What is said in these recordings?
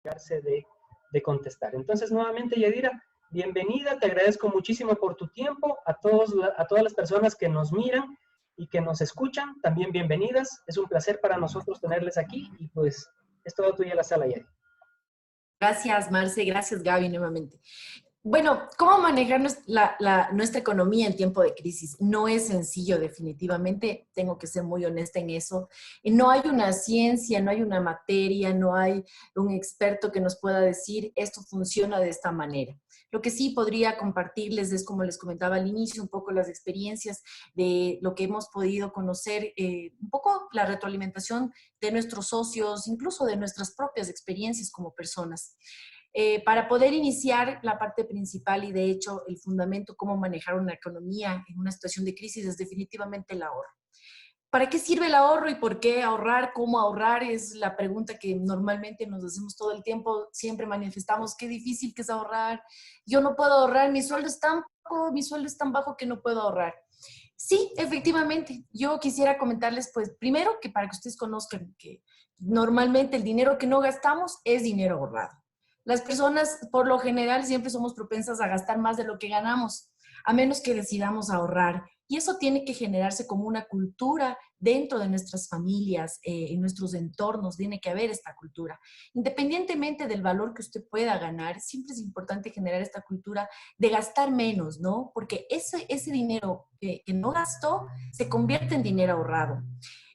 de contestar. Entonces, nuevamente, Yadira, bienvenida, te agradezco muchísimo por tu tiempo, a todas las personas que nos miran y que nos escuchan, también bienvenidas, es un placer para nosotros tenerles aquí y pues es todo tuya la sala, Yadira. Gracias, Marce, gracias, Gaby, nuevamente. Bueno, ¿cómo manejar nuestra economía en tiempo de crisis? No es sencillo, definitivamente, tengo que ser muy honesta en eso. No hay una ciencia, no hay una materia, no hay un experto que nos pueda decir esto funciona de esta manera. Lo que sí podría compartirles es, como les comentaba al inicio, un poco las experiencias de lo que hemos podido conocer, un poco la retroalimentación de nuestros socios, incluso de nuestras propias experiencias como personas. Para poder iniciar la parte principal y de hecho el fundamento, cómo manejar una economía en una situación de crisis, es definitivamente el ahorro. ¿Para qué sirve el ahorro y por qué ahorrar? ¿Cómo ahorrar? Es la pregunta que normalmente nos hacemos todo el tiempo. Siempre manifestamos qué difícil que es ahorrar. Yo no puedo ahorrar, mi sueldo es tan bajo que no puedo ahorrar. Sí, efectivamente. Yo quisiera comentarles, pues, primero que para que ustedes conozcan que normalmente el dinero que no gastamos es dinero ahorrado. Las personas, por lo general, siempre somos propensas a gastar más de lo que ganamos, a menos que decidamos ahorrar. Y eso tiene que generarse como una cultura dentro de nuestras familias, en nuestros entornos, tiene que haber esta cultura. Independientemente del valor que usted pueda ganar, siempre es importante generar esta cultura de gastar menos, ¿no? Porque ese dinero que no gastó se convierte en dinero ahorrado.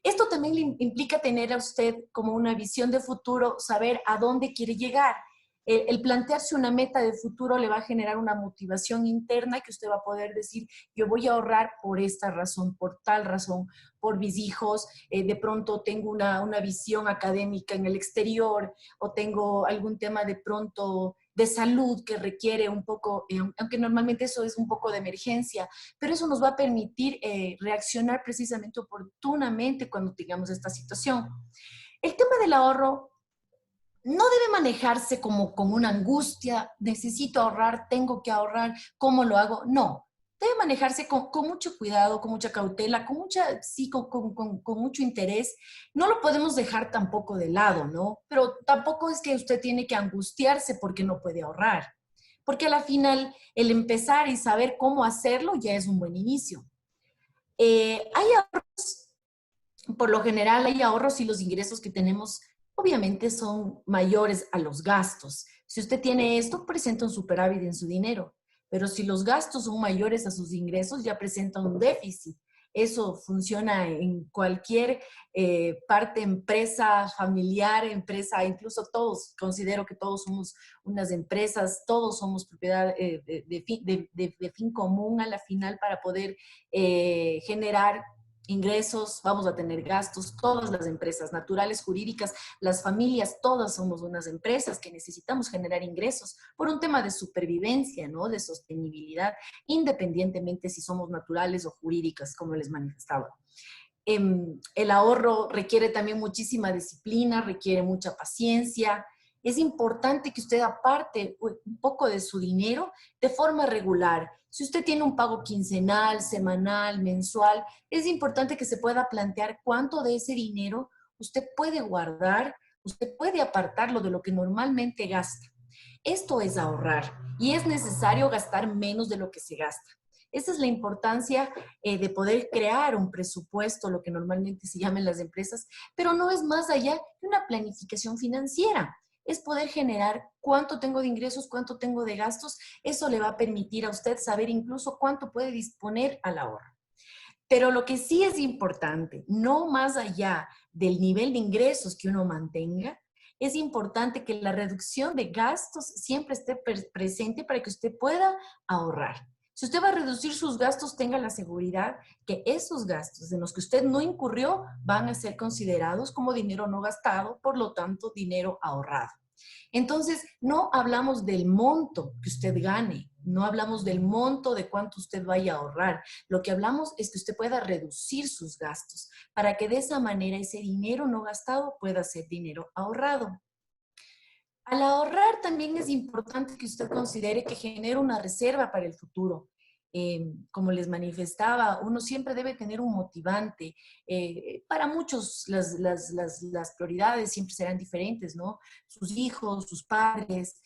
Esto también le implica tener a usted como una visión de futuro, saber a dónde quiere llegar. El plantearse una meta de futuro le va a generar una motivación interna que usted va a poder decir, yo voy a ahorrar por esta razón, por tal razón, por mis hijos, de pronto tengo una visión académica en el exterior o tengo algún tema de pronto de salud que requiere un poco, aunque normalmente eso es un poco de emergencia, pero eso nos va a permitir reaccionar precisamente oportunamente cuando tengamos esta situación. El tema del ahorro no debe manejarse como con una angustia, necesito ahorrar, tengo que ahorrar, ¿cómo lo hago? No, debe manejarse con mucho cuidado, con mucha cautela, sí, con mucho interés. No lo podemos dejar tampoco de lado, ¿no? Pero tampoco es que usted tiene que angustiarse porque no puede ahorrar, porque a la final el empezar y saber cómo hacerlo ya es un buen inicio. Hay ahorros, por lo general hay ahorros y los ingresos que tenemos obviamente son mayores a los gastos. Si usted tiene esto, presenta un superávit en su dinero, pero si los gastos son mayores a sus ingresos, ya presenta un déficit. Eso funciona en cualquier parte, empresa, familiar, empresa, incluso todos, considero que todos somos unas empresas, todos somos propiedad de fin común a la final para poder generar ingresos, vamos a tener gastos, todas las empresas naturales, jurídicas, las familias, todas somos unas empresas que necesitamos generar ingresos por un tema de supervivencia, ¿no? De sostenibilidad, independientemente si somos naturales o jurídicas, como les manifestaba. El ahorro requiere también muchísima disciplina, requiere mucha paciencia. Es importante que usted aparte un poco de su dinero de forma regular. Si usted tiene un pago quincenal, semanal, mensual, es importante que se pueda plantear cuánto de ese dinero usted puede guardar, usted puede apartarlo de lo que normalmente gasta. Esto es ahorrar y es necesario gastar menos de lo que se gasta. Esa es la importancia de poder crear un presupuesto, lo que normalmente se llama en las empresas, pero no es más allá de una planificación financiera. Es poder generar cuánto tengo de ingresos, cuánto tengo de gastos. Eso le va a permitir a usted saber incluso cuánto puede disponer al ahorro. Pero lo que sí es importante, no más allá del nivel de ingresos que uno mantenga, es importante que la reducción de gastos siempre esté presente para que usted pueda ahorrar. Si usted va a reducir sus gastos, tenga la seguridad que esos gastos en los que usted no incurrió van a ser considerados como dinero no gastado, por lo tanto, dinero ahorrado. Entonces, no hablamos del monto que usted gane, no hablamos del monto de cuánto usted vaya a ahorrar. Lo que hablamos es que usted pueda reducir sus gastos para que de esa manera ese dinero no gastado pueda ser dinero ahorrado. Al ahorrar también es importante que usted considere que genera una reserva para el futuro. como les manifestaba, uno siempre debe tener un motivante. Para muchos las prioridades siempre serán diferentes, ¿no? Sus hijos, sus padres,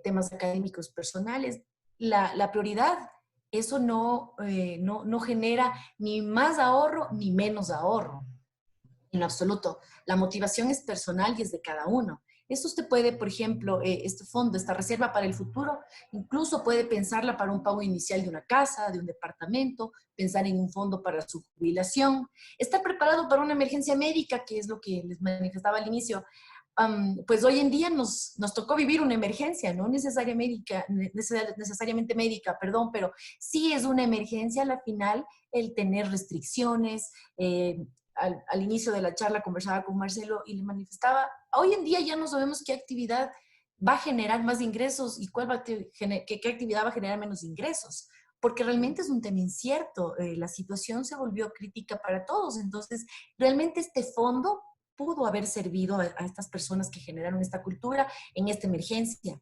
temas académicos personales. La prioridad, eso no genera ni más ahorro ni menos ahorro. En lo absoluto. La motivación es personal y es de cada uno. Esto usted puede, por ejemplo, este fondo, esta reserva para el futuro, incluso puede pensarla para un pago inicial de una casa, de un departamento, pensar en un fondo para su jubilación, estar preparado para una emergencia médica, que es lo que les manifestaba al inicio. Pues hoy en día nos tocó vivir una emergencia, no necesariamente médica, perdón, pero sí es una emergencia a la final el tener restricciones. Al inicio de la charla conversaba con Marcelo y le manifestaba, hoy en día ya no sabemos qué actividad va a generar más ingresos y qué actividad va a generar menos ingresos, porque realmente es un tema incierto. La situación se volvió crítica para todos, entonces realmente este fondo pudo haber servido a estas personas que generaron esta cultura en esta emergencia.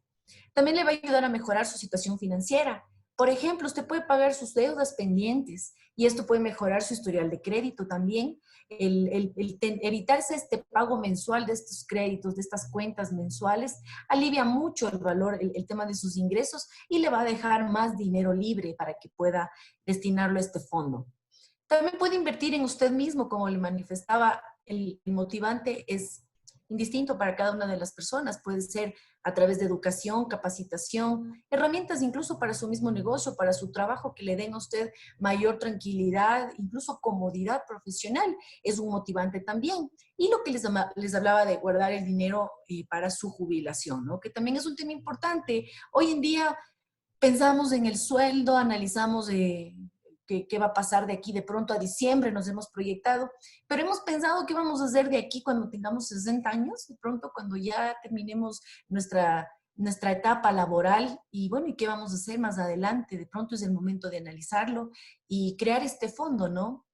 También le va a ayudar a mejorar su situación financiera. Por ejemplo, usted puede pagar sus deudas pendientes y esto puede mejorar su historial de crédito también. Evitarse este pago mensual de estos créditos, de estas cuentas mensuales, alivia mucho el valor, el tema de sus ingresos y le va a dejar más dinero libre para que pueda destinarlo a este fondo. También puede invertir en usted mismo, como le manifestaba, el motivante es indistinto para cada una de las personas. Puede ser a través de educación, capacitación, herramientas incluso para su mismo negocio, para su trabajo, que le den a usted mayor tranquilidad, incluso comodidad profesional. Es un motivante también. Y lo que les hablaba de guardar el dinero para su jubilación, ¿no? Que también es un tema importante. Hoy en día pensamos en el sueldo, analizamos qué va a pasar de aquí de pronto a diciembre, nos hemos proyectado, pero hemos pensado qué vamos a hacer de aquí cuando tengamos 60 años, de pronto cuando ya terminemos nuestra etapa laboral y bueno, ¿y qué vamos a hacer más adelante? De pronto es el momento de analizarlo y crear este fondo, ¿no?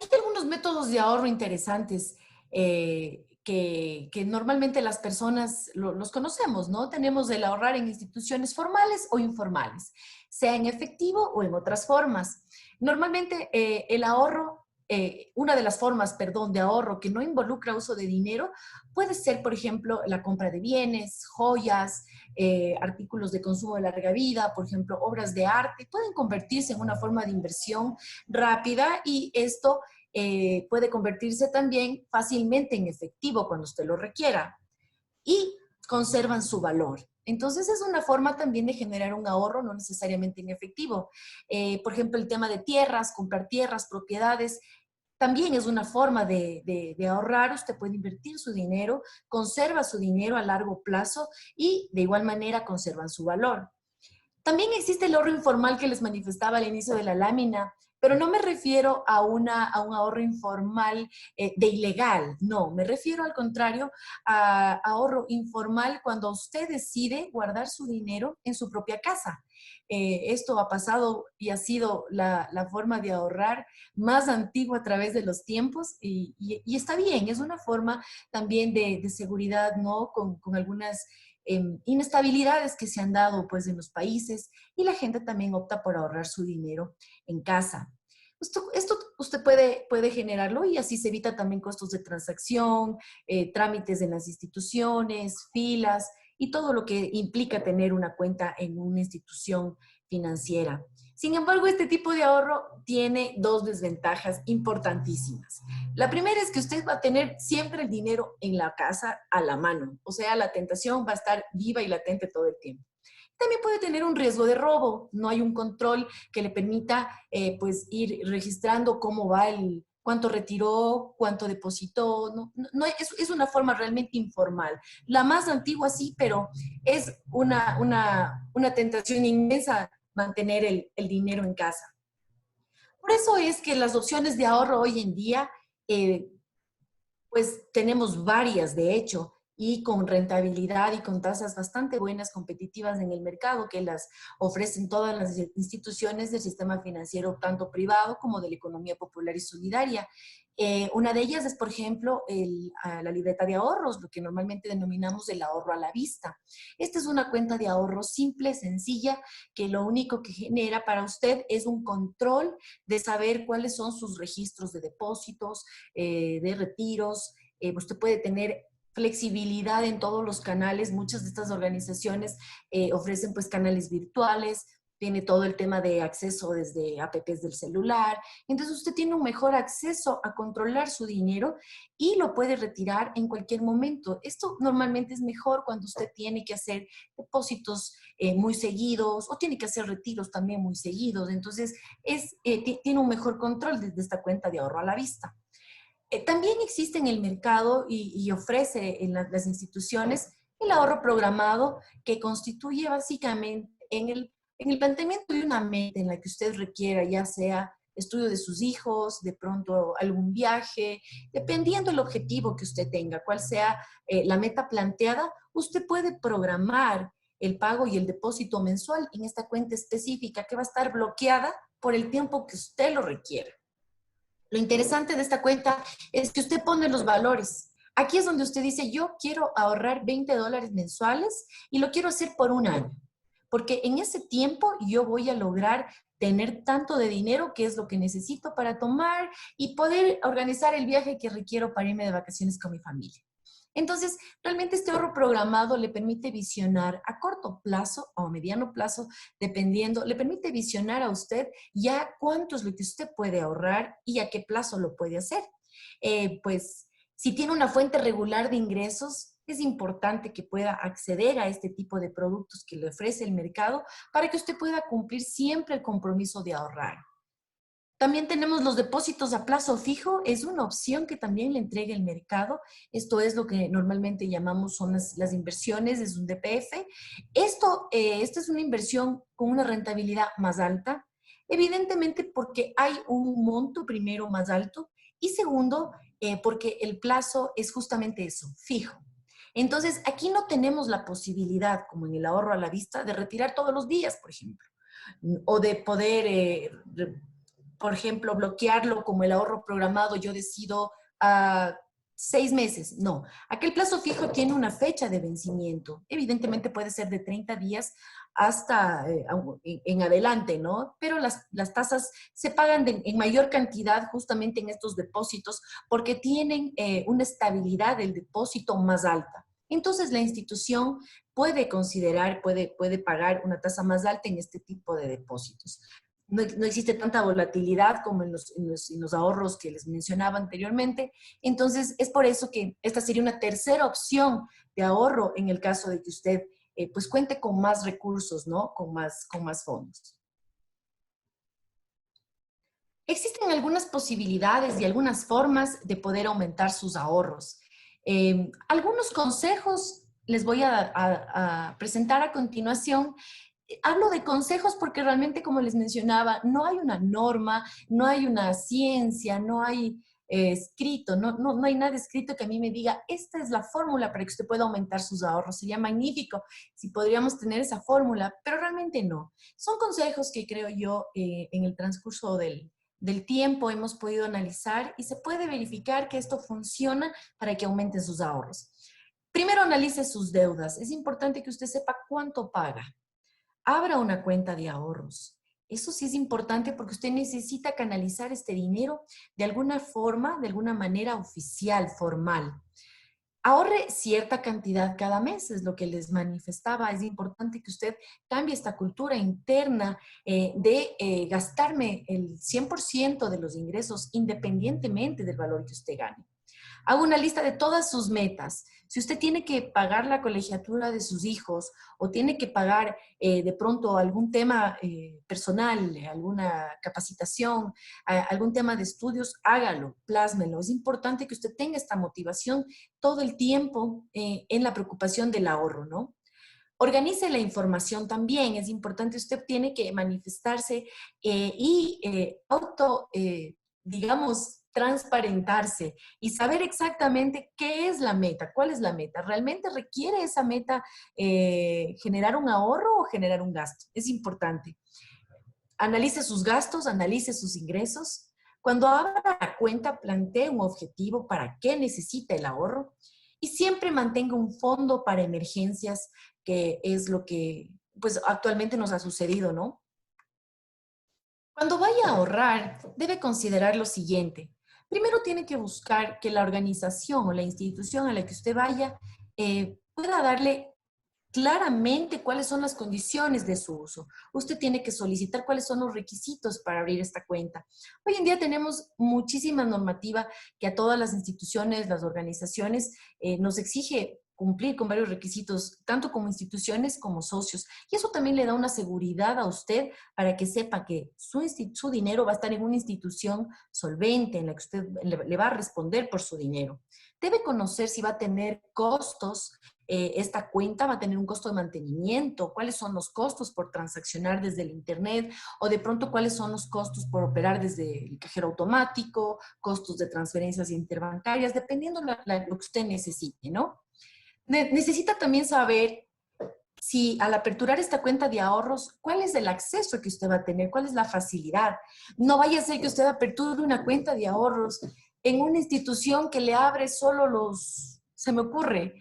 Hay algunos métodos de ahorro interesantes que normalmente las personas los conocemos, ¿no? Tenemos el ahorrar en instituciones formales o informales, sea en efectivo o en otras formas. Normalmente el ahorro, una de las formas, perdón, de ahorro que no involucra uso de dinero puede ser, por ejemplo, la compra de bienes, joyas, artículos de consumo de larga vida, por ejemplo, obras de arte, pueden convertirse en una forma de inversión rápida y esto puede convertirse también fácilmente en efectivo cuando usted lo requiera y conservan su valor. Entonces es una forma también de generar un ahorro, no necesariamente en efectivo. Por ejemplo, el tema de tierras, comprar tierras, propiedades, también es una forma de ahorrar. Usted puede invertir su dinero, conserva su dinero a largo plazo y de igual manera conservan su valor. También existe el ahorro informal que les manifestaba al inicio de la lámina, pero no me refiero a un ahorro informal de ilegal, no, me refiero al contrario a ahorro informal cuando usted decide guardar su dinero en su propia casa. Esto ha pasado y ha sido la forma de ahorrar más antigua a través de los tiempos y está bien, es una forma también de seguridad, ¿no? Con algunas inestabilidades que se han dado pues en los países y la gente también opta por ahorrar su dinero en casa. Esto usted puede generarlo y así se evita también costos de transacción, trámites en las instituciones, filas y todo lo que implica tener una cuenta en una institución financiera. Sin embargo, este tipo de ahorro tiene dos desventajas importantísimas. La primera es que usted va a tener siempre el dinero en la casa a la mano, o sea, la tentación va a estar viva y latente todo el tiempo. También puede tener un riesgo de robo, no hay un control que le permita pues ir registrando cómo va cuánto retiró, cuánto depositó, es una forma realmente informal. La más antigua sí, pero es una tentación inmensa mantener el dinero en casa. Por eso es que las opciones de ahorro hoy en día, pues tenemos varias, de hecho, y con rentabilidad y con tasas bastante buenas, competitivas en el mercado, que las ofrecen todas las instituciones del sistema financiero, tanto privado como de la economía popular y solidaria. Una de ellas es, por ejemplo, la libreta de ahorros, lo que normalmente denominamos el ahorro a la vista. Esta es una cuenta de ahorro simple, sencilla, que lo único que genera para usted es un control de saber cuáles son sus registros de depósitos, de retiros. Usted puede tener flexibilidad en todos los canales. Muchas de estas organizaciones ofrecen pues canales virtuales, tiene todo el tema de acceso desde apps del celular. Entonces usted tiene un mejor acceso a controlar su dinero y lo puede retirar en cualquier momento. Esto normalmente es mejor cuando usted tiene que hacer depósitos muy seguidos o tiene que hacer retiros también muy seguidos. Entonces tiene un mejor control desde esta cuenta de ahorro a la vista. También existe en el mercado y ofrece en las instituciones el ahorro programado, que constituye básicamente en el planteamiento de una meta en la que usted requiera, ya sea estudio de sus hijos, de pronto algún viaje, dependiendo del objetivo que usted tenga, cuál sea la meta planteada, usted puede programar el pago y el depósito mensual en esta cuenta específica que va a estar bloqueada por el tiempo que usted lo requiera. Lo interesante de esta cuenta es que usted pone los valores. Aquí es donde usted dice, yo quiero ahorrar $20 mensuales y lo quiero hacer por un año. Porque en ese tiempo yo voy a lograr tener tanto de dinero, que es lo que necesito para tomar y poder organizar el viaje que requiero para irme de vacaciones con mi familia. Entonces, realmente este ahorro programado le permite visionar a corto plazo o a mediano plazo, dependiendo, le permite visionar a usted ya cuánto es lo que usted puede ahorrar y a qué plazo lo puede hacer. Pues, si tiene una fuente regular de ingresos, es importante que pueda acceder a este tipo de productos que le ofrece el mercado para que usted pueda cumplir siempre el compromiso de ahorrar. También tenemos los depósitos a plazo fijo, es una opción que también le entrega el mercado. Esto es lo que normalmente llamamos son las inversiones, es un DPF. Esta es una inversión con una rentabilidad más alta, evidentemente porque hay un monto primero más alto y segundo, porque el plazo es justamente eso, fijo. Entonces, aquí no tenemos la posibilidad, como en el ahorro a la vista, de retirar todos los días, por ejemplo, o de poder por ejemplo, bloquearlo como el ahorro programado, yo decido a 6 meses. No, aquel plazo fijo tiene una fecha de vencimiento. Evidentemente puede ser de 30 días hasta en adelante, ¿no? Pero las tasas se pagan en mayor cantidad justamente en estos depósitos porque tienen una estabilidad del depósito más alta. Entonces la institución puede considerar, puede pagar una tasa más alta en este tipo de depósitos. No existe tanta volatilidad como en los ahorros que les mencionaba anteriormente. Entonces, es por eso que esta sería una tercera opción de ahorro en el caso de que usted pues cuente con más recursos, ¿no? Con más fondos. Existen algunas posibilidades y algunas formas de poder aumentar sus ahorros. Algunos consejos les voy a presentar a continuación. Hablo de consejos porque realmente, como les mencionaba, no hay una norma, no hay una ciencia, no hay escrito, no hay nada escrito que a mí me diga, esta es la fórmula para que usted pueda aumentar sus ahorros. Sería magnífico si podríamos tener esa fórmula, pero realmente no. Son consejos que creo yo en el transcurso del tiempo hemos podido analizar y se puede verificar que esto funciona para que aumenten sus ahorros. Primero, analice sus deudas. Es importante que usted sepa cuánto paga. Abra una cuenta de ahorros. Eso sí es importante porque usted necesita canalizar este dinero de alguna forma, de alguna manera oficial, formal. Ahorre cierta cantidad cada mes, es lo que les manifestaba. Es importante que usted cambie esta cultura interna de gastarme el 100% de los ingresos independientemente del valor que usted gane. Haga una lista de todas sus metas. Si usted tiene que pagar la colegiatura de sus hijos o tiene que pagar de pronto algún tema personal, alguna capacitación, algún tema de estudios, hágalo, plásmelo. Es importante que usted tenga esta motivación todo el tiempo en la preocupación del ahorro, ¿no? Organice la información también. Es importante, usted tiene que manifestarse digamos, transparentarse y saber exactamente qué es la meta, cuál es la meta. ¿Realmente requiere esa meta generar un ahorro o generar un gasto? Es importante. Analice sus gastos, analice sus ingresos. Cuando abra la cuenta, plantee un objetivo para qué necesita el ahorro y siempre mantenga un fondo para emergencias, que es lo que pues actualmente nos ha sucedido, ¿no? Cuando vaya a ahorrar, debe considerar lo siguiente. Primero tiene que buscar que la organización o la institución a la que usted vaya pueda darle claramente cuáles son las condiciones de su uso. Usted tiene que solicitar cuáles son los requisitos para abrir esta cuenta. Hoy en día tenemos muchísima normativa que a todas las instituciones, las organizaciones, nos exige cumplir con varios requisitos, tanto como instituciones como socios. Y eso también le da una seguridad a usted para que sepa que su dinero va a estar en una institución solvente, en la que usted le va a responder por su dinero. Debe conocer si va a tener costos. Esta cuenta va a tener un costo de mantenimiento, cuáles son los costos por transaccionar desde el Internet o de pronto cuáles son los costos por operar desde el cajero automático, costos de transferencias interbancarias, dependiendo lo que usted necesite, ¿no? Necesita también saber si al aperturar esta cuenta de ahorros, ¿cuál es el acceso que usted va a tener? ¿Cuál es la facilidad? No vaya a ser que usted aperture una cuenta de ahorros en una institución que le abre solo se me ocurre,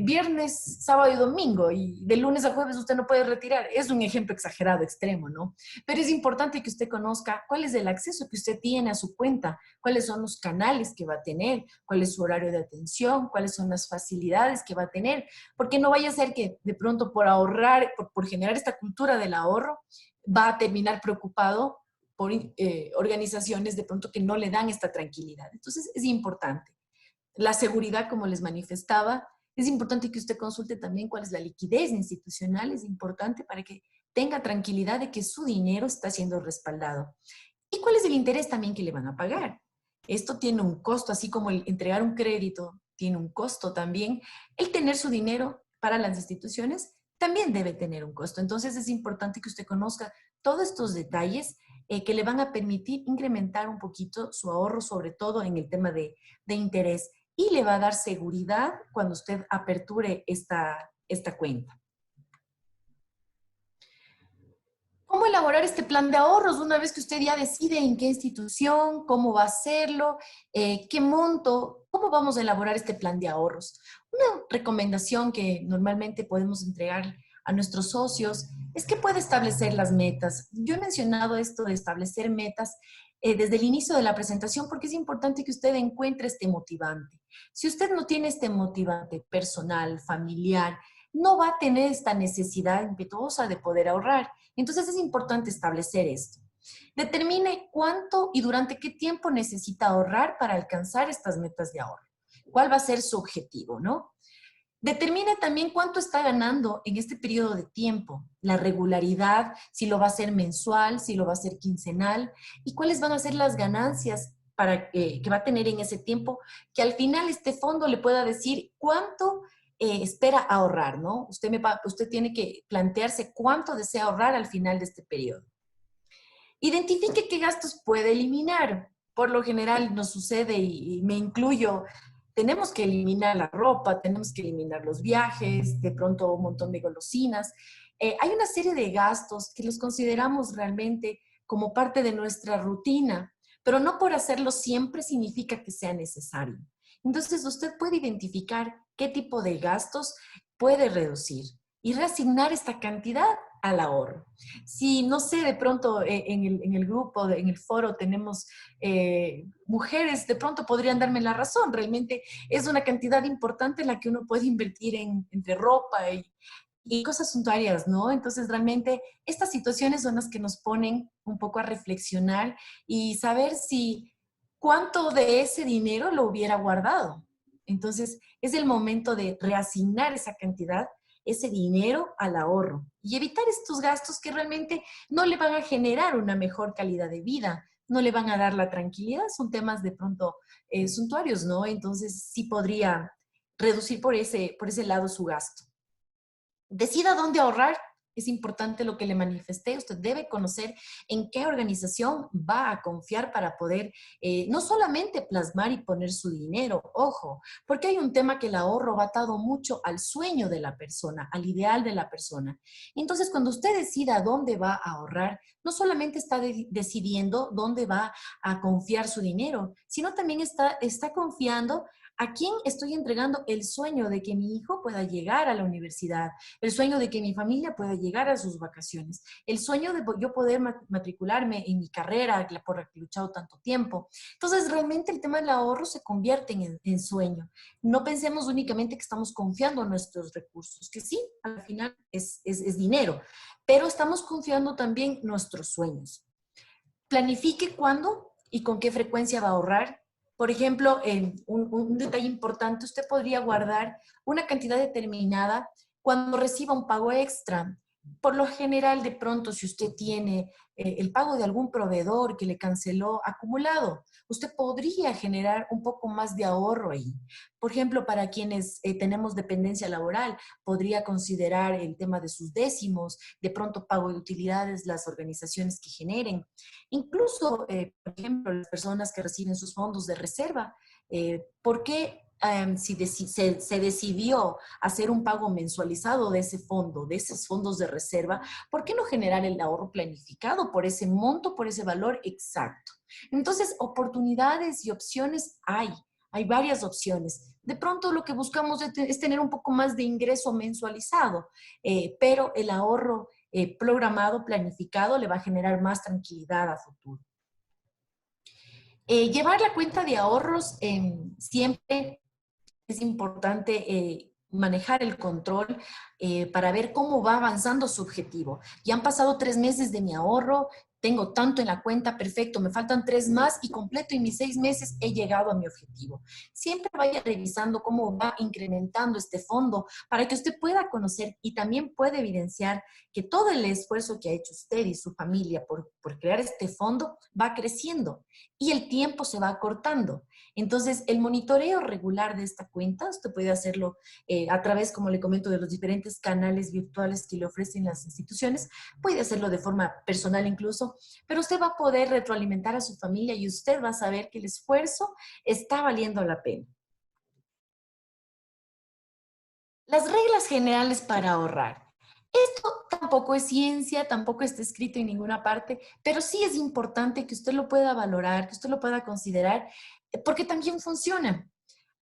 viernes, sábado y domingo, y de lunes a jueves usted no puede retirar. Es un ejemplo exagerado, extremo, ¿no? Pero es importante que usted conozca cuál es el acceso que usted tiene a su cuenta, cuáles son los canales que va a tener, cuál es su horario de atención, cuáles son las facilidades que va a tener, porque no vaya a ser que de pronto por ahorrar, por generar esta cultura del ahorro, va a terminar preocupado por organizaciones de pronto que no le dan esta tranquilidad. Entonces es importante. La seguridad, como les manifestaba, es importante que usted consulte también cuál es la liquidez institucional, es importante para que tenga tranquilidad de que su dinero está siendo respaldado. ¿Y cuál es el interés también que le van a pagar? Esto tiene un costo, así como el entregar un crédito tiene un costo también. El tener su dinero para las instituciones también debe tener un costo. Entonces es importante que usted conozca todos estos detalles que le van a permitir incrementar un poquito su ahorro, sobre todo en el tema de interés. Y le va a dar seguridad cuando usted aperture esta cuenta. ¿Cómo elaborar este plan de ahorros? Una vez que usted ya decide en qué institución, cómo va a hacerlo, qué monto, cómo vamos a elaborar este plan de ahorros. Una recomendación que normalmente podemos entregar a nuestros socios es que puede establecer las metas. Yo he mencionado esto de establecer metas desde el inicio de la presentación porque es importante que usted encuentre este motivante. Si usted no tiene este motivante personal, familiar, no va a tener esta necesidad impetuosa de poder ahorrar. Entonces es importante establecer esto. Determine cuánto y durante qué tiempo necesita ahorrar para alcanzar estas metas de ahorro. ¿Cuál va a ser su objetivo, no? Determine también cuánto está ganando en este periodo de tiempo, la regularidad, si lo va a hacer mensual, si lo va a hacer quincenal, y cuáles van a ser las ganancias que va a tener en ese tiempo, que al final este fondo le pueda decir cuánto espera ahorrar, ¿no? Usted tiene que plantearse cuánto desea ahorrar al final de este periodo. Identifique qué gastos puede eliminar. Por lo general nos sucede, y me incluyo, tenemos que eliminar la ropa, tenemos que eliminar los viajes, de pronto un montón de golosinas. Hay una serie de gastos que los consideramos realmente como parte de nuestra rutina, pero no por hacerlo siempre significa que sea necesario. Entonces usted puede identificar qué tipo de gastos puede reducir y reasignar esta cantidad al ahorro. Si, no sé, de pronto en el grupo, en el foro tenemos mujeres, de pronto podrían darme la razón. Realmente es una cantidad importante la que uno puede invertir entre ropa y cosas suntuarias, ¿no? Entonces, realmente estas situaciones son las que nos ponen un poco a reflexionar y saber si cuánto de ese dinero lo hubiera guardado. Entonces, es el momento de reasignar esa cantidad, ese dinero al ahorro y evitar estos gastos que realmente no le van a generar una mejor calidad de vida, no le van a dar la tranquilidad, son temas de pronto suntuarios, ¿no? Entonces, sí podría reducir por ese lado su gasto. Decida dónde ahorrar. Es importante lo que le manifesté. Usted debe conocer en qué organización va a confiar para poder no solamente plasmar y poner su dinero, ojo, porque hay un tema que el ahorro va atado mucho al sueño de la persona, al ideal de la persona. Entonces, cuando usted decida dónde va a ahorrar, no solamente está decidiendo dónde va a confiar su dinero, sino también está confiando a quién estoy entregando el sueño de que mi hijo pueda llegar a la universidad, el sueño de que mi familia pueda llegar a sus vacaciones, el sueño de yo poder matricularme en mi carrera por la que he luchado tanto tiempo. Entonces, realmente el tema del ahorro se convierte en sueño. No pensemos únicamente que estamos confiando en nuestros recursos, que sí, al final es dinero, pero estamos confiando también nuestros sueños. Planifique cuándo y con qué frecuencia va a ahorrar. Por ejemplo, un detalle importante, usted podría guardar una cantidad determinada cuando reciba un pago extra. Por lo general, de pronto, si usted tiene el pago de algún proveedor que le canceló acumulado, usted podría generar un poco más de ahorro ahí. Por ejemplo, para quienes tenemos dependencia laboral, podría considerar el tema de sus décimos, de pronto pago de utilidades, las organizaciones que generen. Incluso, por ejemplo, las personas que reciben sus fondos de reserva, ¿por qué si se decidió hacer un pago mensualizado de ese fondo, de esos fondos de reserva, ¿por qué no generar el ahorro planificado por ese monto, por ese valor exacto? Entonces, oportunidades y opciones hay varias opciones. De pronto lo que buscamos es tener un poco más de ingreso mensualizado, pero el ahorro programado, planificado, le va a generar más tranquilidad a futuro. Llevar la cuenta de ahorros siempre es importante manejar el control para ver cómo va avanzando su objetivo. Ya han pasado 3 meses de mi ahorro, tengo tanto en la cuenta, perfecto, me faltan 3 más y completo en mis 6 meses he llegado a mi objetivo. Siempre vaya revisando cómo va incrementando este fondo para que usted pueda conocer y también pueda evidenciar que todo el esfuerzo que ha hecho usted y su familia por crear este fondo va creciendo y el tiempo se va acortando. Entonces, el monitoreo regular de esta cuenta, usted puede hacerlo a través, como le comento, de los diferentes canales virtuales que le ofrecen las instituciones, puede hacerlo de forma personal incluso, pero usted va a poder retroalimentar a su familia y usted va a saber que el esfuerzo está valiendo la pena. Las reglas generales para ahorrar. Esto tampoco es ciencia, tampoco está escrito en ninguna parte, pero sí es importante que usted lo pueda valorar, que usted lo pueda considerar, porque también funciona.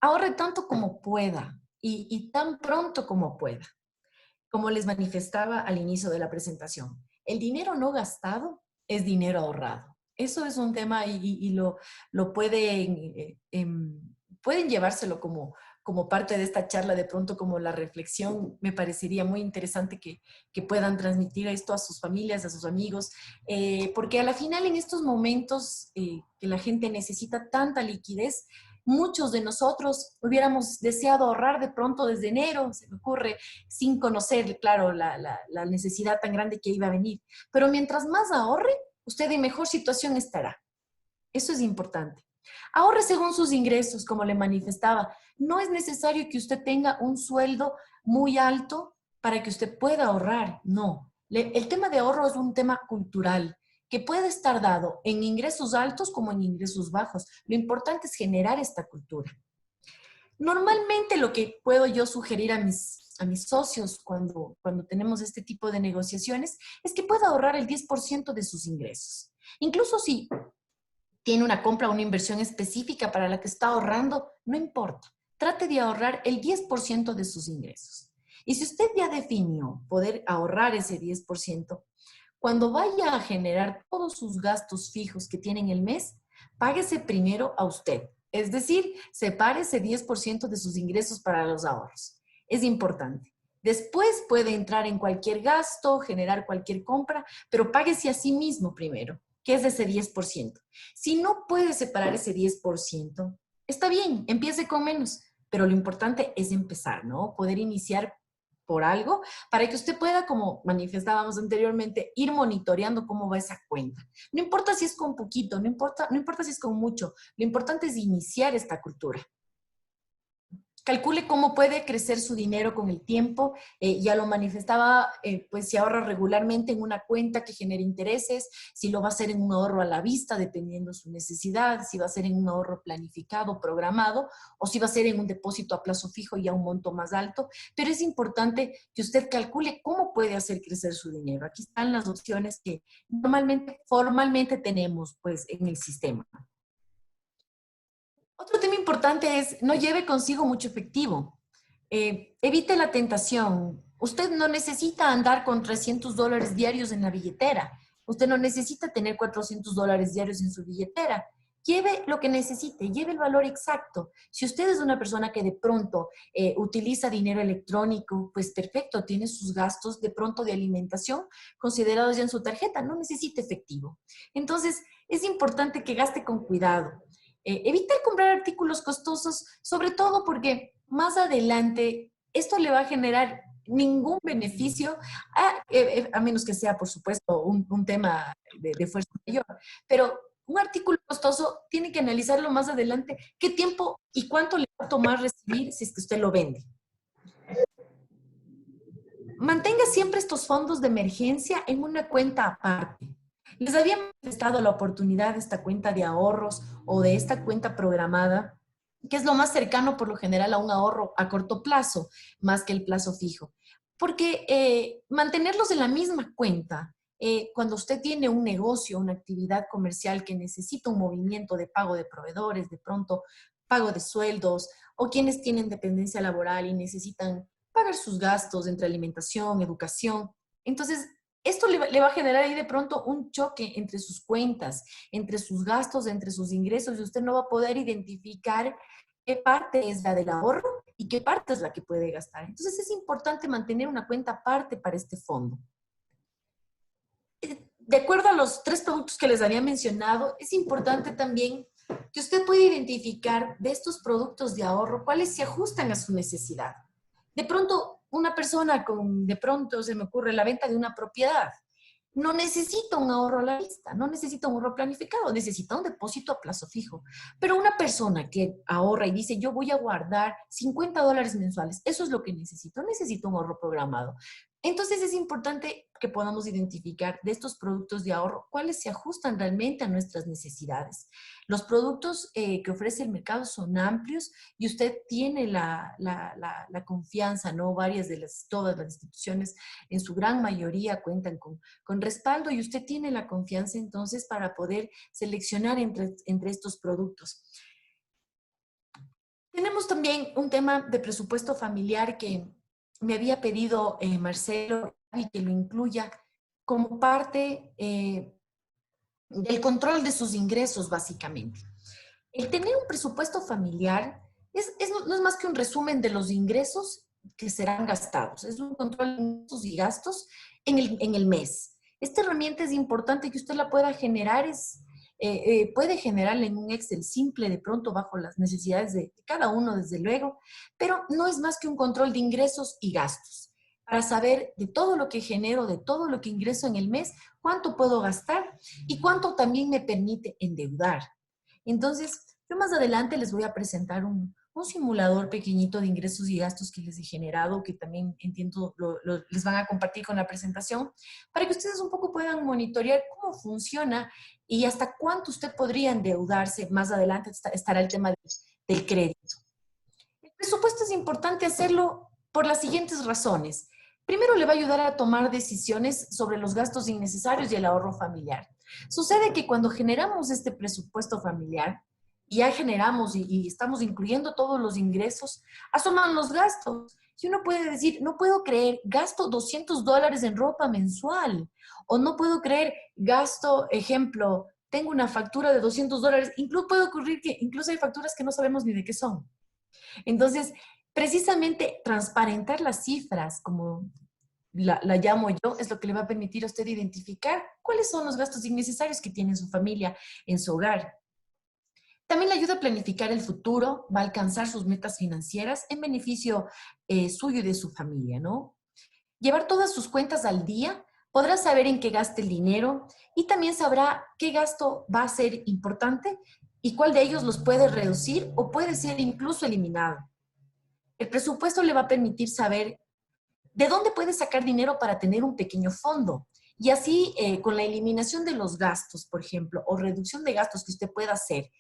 Ahorre tanto como pueda y tan pronto como pueda. Como les manifestaba al inicio de la presentación, el dinero no gastado es dinero ahorrado. Eso es un tema y lo pueden llevárselo como parte de esta charla, de pronto como la reflexión. Me parecería muy interesante que puedan transmitir esto a sus familias, a sus amigos, porque a la final en estos momentos que la gente necesita tanta liquidez, muchos de nosotros hubiéramos deseado ahorrar de pronto desde enero, se me ocurre, sin conocer, claro, la necesidad tan grande que iba a venir. Pero mientras más ahorre, usted en mejor situación estará. Eso es importante. Ahorre según sus ingresos, como le manifestaba. No es necesario que usted tenga un sueldo muy alto para que usted pueda ahorrar. No. El tema de ahorro es un tema cultural que puede estar dado en ingresos altos como en ingresos bajos. Lo importante es generar esta cultura. Normalmente lo que puedo yo sugerir a mis socios cuando tenemos este tipo de negociaciones es que pueda ahorrar el 10% de sus ingresos. Incluso si tiene una compra o una inversión específica para la que está ahorrando, no importa. Trate de ahorrar el 10% de sus ingresos. Y si usted ya definió poder ahorrar ese 10%, cuando vaya a generar todos sus gastos fijos que tiene en el mes, páguese primero a usted. Es decir, separe ese 10% de sus ingresos para los ahorros. Es importante. Después puede entrar en cualquier gasto, generar cualquier compra, pero páguese a sí mismo primero, que es ese 10%. Si no puede separar ese 10%, está bien, empiece con menos, pero lo importante es empezar, ¿no? Poder iniciar por algo para que usted pueda, como manifestábamos anteriormente, ir monitoreando cómo va esa cuenta. No importa si es con poquito, no importa si es con mucho, lo importante es iniciar esta cultura. calcule cómo puede crecer su dinero con el tiempo. Ya lo manifestaba, pues si ahorra regularmente en una cuenta que genere intereses, si lo va a hacer en un ahorro a la vista, dependiendo su necesidad, si va a ser en un ahorro planificado, programado, o si va a ser en un depósito a plazo fijo y a un monto más alto. Pero es importante que usted calcule cómo puede hacer crecer su dinero. Aquí están las opciones que normalmente, formalmente tenemos pues en el sistema. Otro tema importante es no lleve consigo mucho efectivo. Evite la tentación. Usted no necesita andar con $300 diarios en la billetera. Usted no necesita tener $400 diarios en su billetera. Lleve lo que necesite, lleve el valor exacto. Si usted es una persona que de pronto utiliza dinero electrónico, pues perfecto, tiene sus gastos de pronto de alimentación considerados ya en su tarjeta, no necesita efectivo. Entonces, es importante que gaste con cuidado. Evitar comprar artículos costosos, sobre todo porque más adelante esto le va a generar ningún beneficio, a menos que sea, por supuesto, un tema de fuerza mayor. Pero un artículo costoso tiene que analizarlo más adelante, qué tiempo y cuánto le va a tomar recibir si es que usted lo vende. Mantenga siempre estos fondos de emergencia en una cuenta aparte. Les había manifestado la oportunidad de esta cuenta de ahorros o de esta cuenta programada, que es lo más cercano por lo general a un ahorro a corto plazo, más que el plazo fijo. Porque mantenerlos en la misma cuenta, cuando usted tiene un negocio, una actividad comercial que necesita un movimiento de pago de proveedores, de pronto pago de sueldos, o quienes tienen dependencia laboral y necesitan pagar sus gastos entre alimentación, educación. Entonces, esto le va a generar ahí de pronto un choque entre sus cuentas, entre sus gastos, entre sus ingresos, y usted no va a poder identificar qué parte es la del ahorro y qué parte es la que puede gastar. Entonces, es importante mantener una cuenta aparte para este fondo. De acuerdo a los 3 productos que les había mencionado, es importante también que usted pueda identificar de estos productos de ahorro cuáles se ajustan a su necesidad. De pronto, una persona de pronto se me ocurre la venta de una propiedad. No necesita un ahorro a la vista, no necesita un ahorro planificado, necesita un depósito a plazo fijo. Pero una persona que ahorra y dice, yo voy a guardar $50 mensuales, eso es lo que necesito, necesito un ahorro programado. Entonces es importante que podamos identificar de estos productos de ahorro cuáles se ajustan realmente a nuestras necesidades. Los productos que ofrece el mercado son amplios y usted tiene la confianza, ¿no? Todas las instituciones en su gran mayoría cuentan con respaldo y usted tiene la confianza entonces para poder seleccionar entre estos productos. Tenemos también un tema de presupuesto familiar que me había pedido Marcelo y que lo incluya como parte del control de sus ingresos, básicamente. El tener un presupuesto familiar no es más que un resumen de los ingresos que serán gastados. Es un control de ingresos y gastos en el mes. Esta herramienta es importante que usted la pueda generar, puede generarla en un Excel simple, de pronto bajo las necesidades de cada uno, desde luego, pero no es más que un control de ingresos y gastos, para saber de todo lo que genero, de todo lo que ingreso en el mes, cuánto puedo gastar y cuánto también me permite endeudar. Entonces, yo más adelante les voy a presentar un simulador pequeñito de ingresos y gastos que les he generado, que también entiendo les van a compartir con la presentación, para que ustedes un poco puedan monitorear cómo funciona y hasta cuánto usted podría endeudarse. Más adelante estará el tema del crédito. El presupuesto es importante hacerlo por las siguientes razones. Primero, le va a ayudar a tomar decisiones sobre los gastos innecesarios y el ahorro familiar. Sucede que cuando generamos este presupuesto familiar, y ya generamos y estamos incluyendo todos los ingresos, asoman los gastos. Y uno puede decir, no puedo creer, gasto $200 en ropa mensual. O no puedo creer, gasto, ejemplo, tengo una factura de $200. Incluso puede ocurrir que incluso hay facturas que no sabemos ni de qué son. Entonces, precisamente transparentar las cifras, como la llamo yo, es lo que le va a permitir a usted identificar cuáles son los gastos innecesarios que tiene en su familia, en su hogar. También le ayuda a planificar el futuro, va a alcanzar sus metas financieras en beneficio suyo y de su familia, ¿no? Llevar todas sus cuentas al día, podrá saber en qué gasta el dinero y también sabrá qué gasto va a ser importante y cuál de ellos los puede reducir o puede ser incluso eliminado. El presupuesto le va a permitir saber de dónde puede sacar dinero para tener un pequeño fondo. Y así, con la eliminación de los gastos, por ejemplo, o reducción de gastos que usted pueda hacer,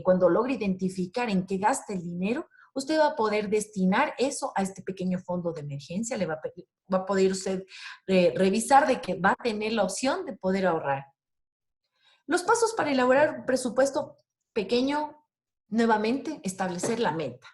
cuando logre identificar en qué gasta el dinero, usted va a poder destinar eso a este pequeño fondo de emergencia, va a poder usted revisar de que va a tener la opción de poder ahorrar. Los pasos para elaborar un presupuesto pequeño, nuevamente, establecer la meta.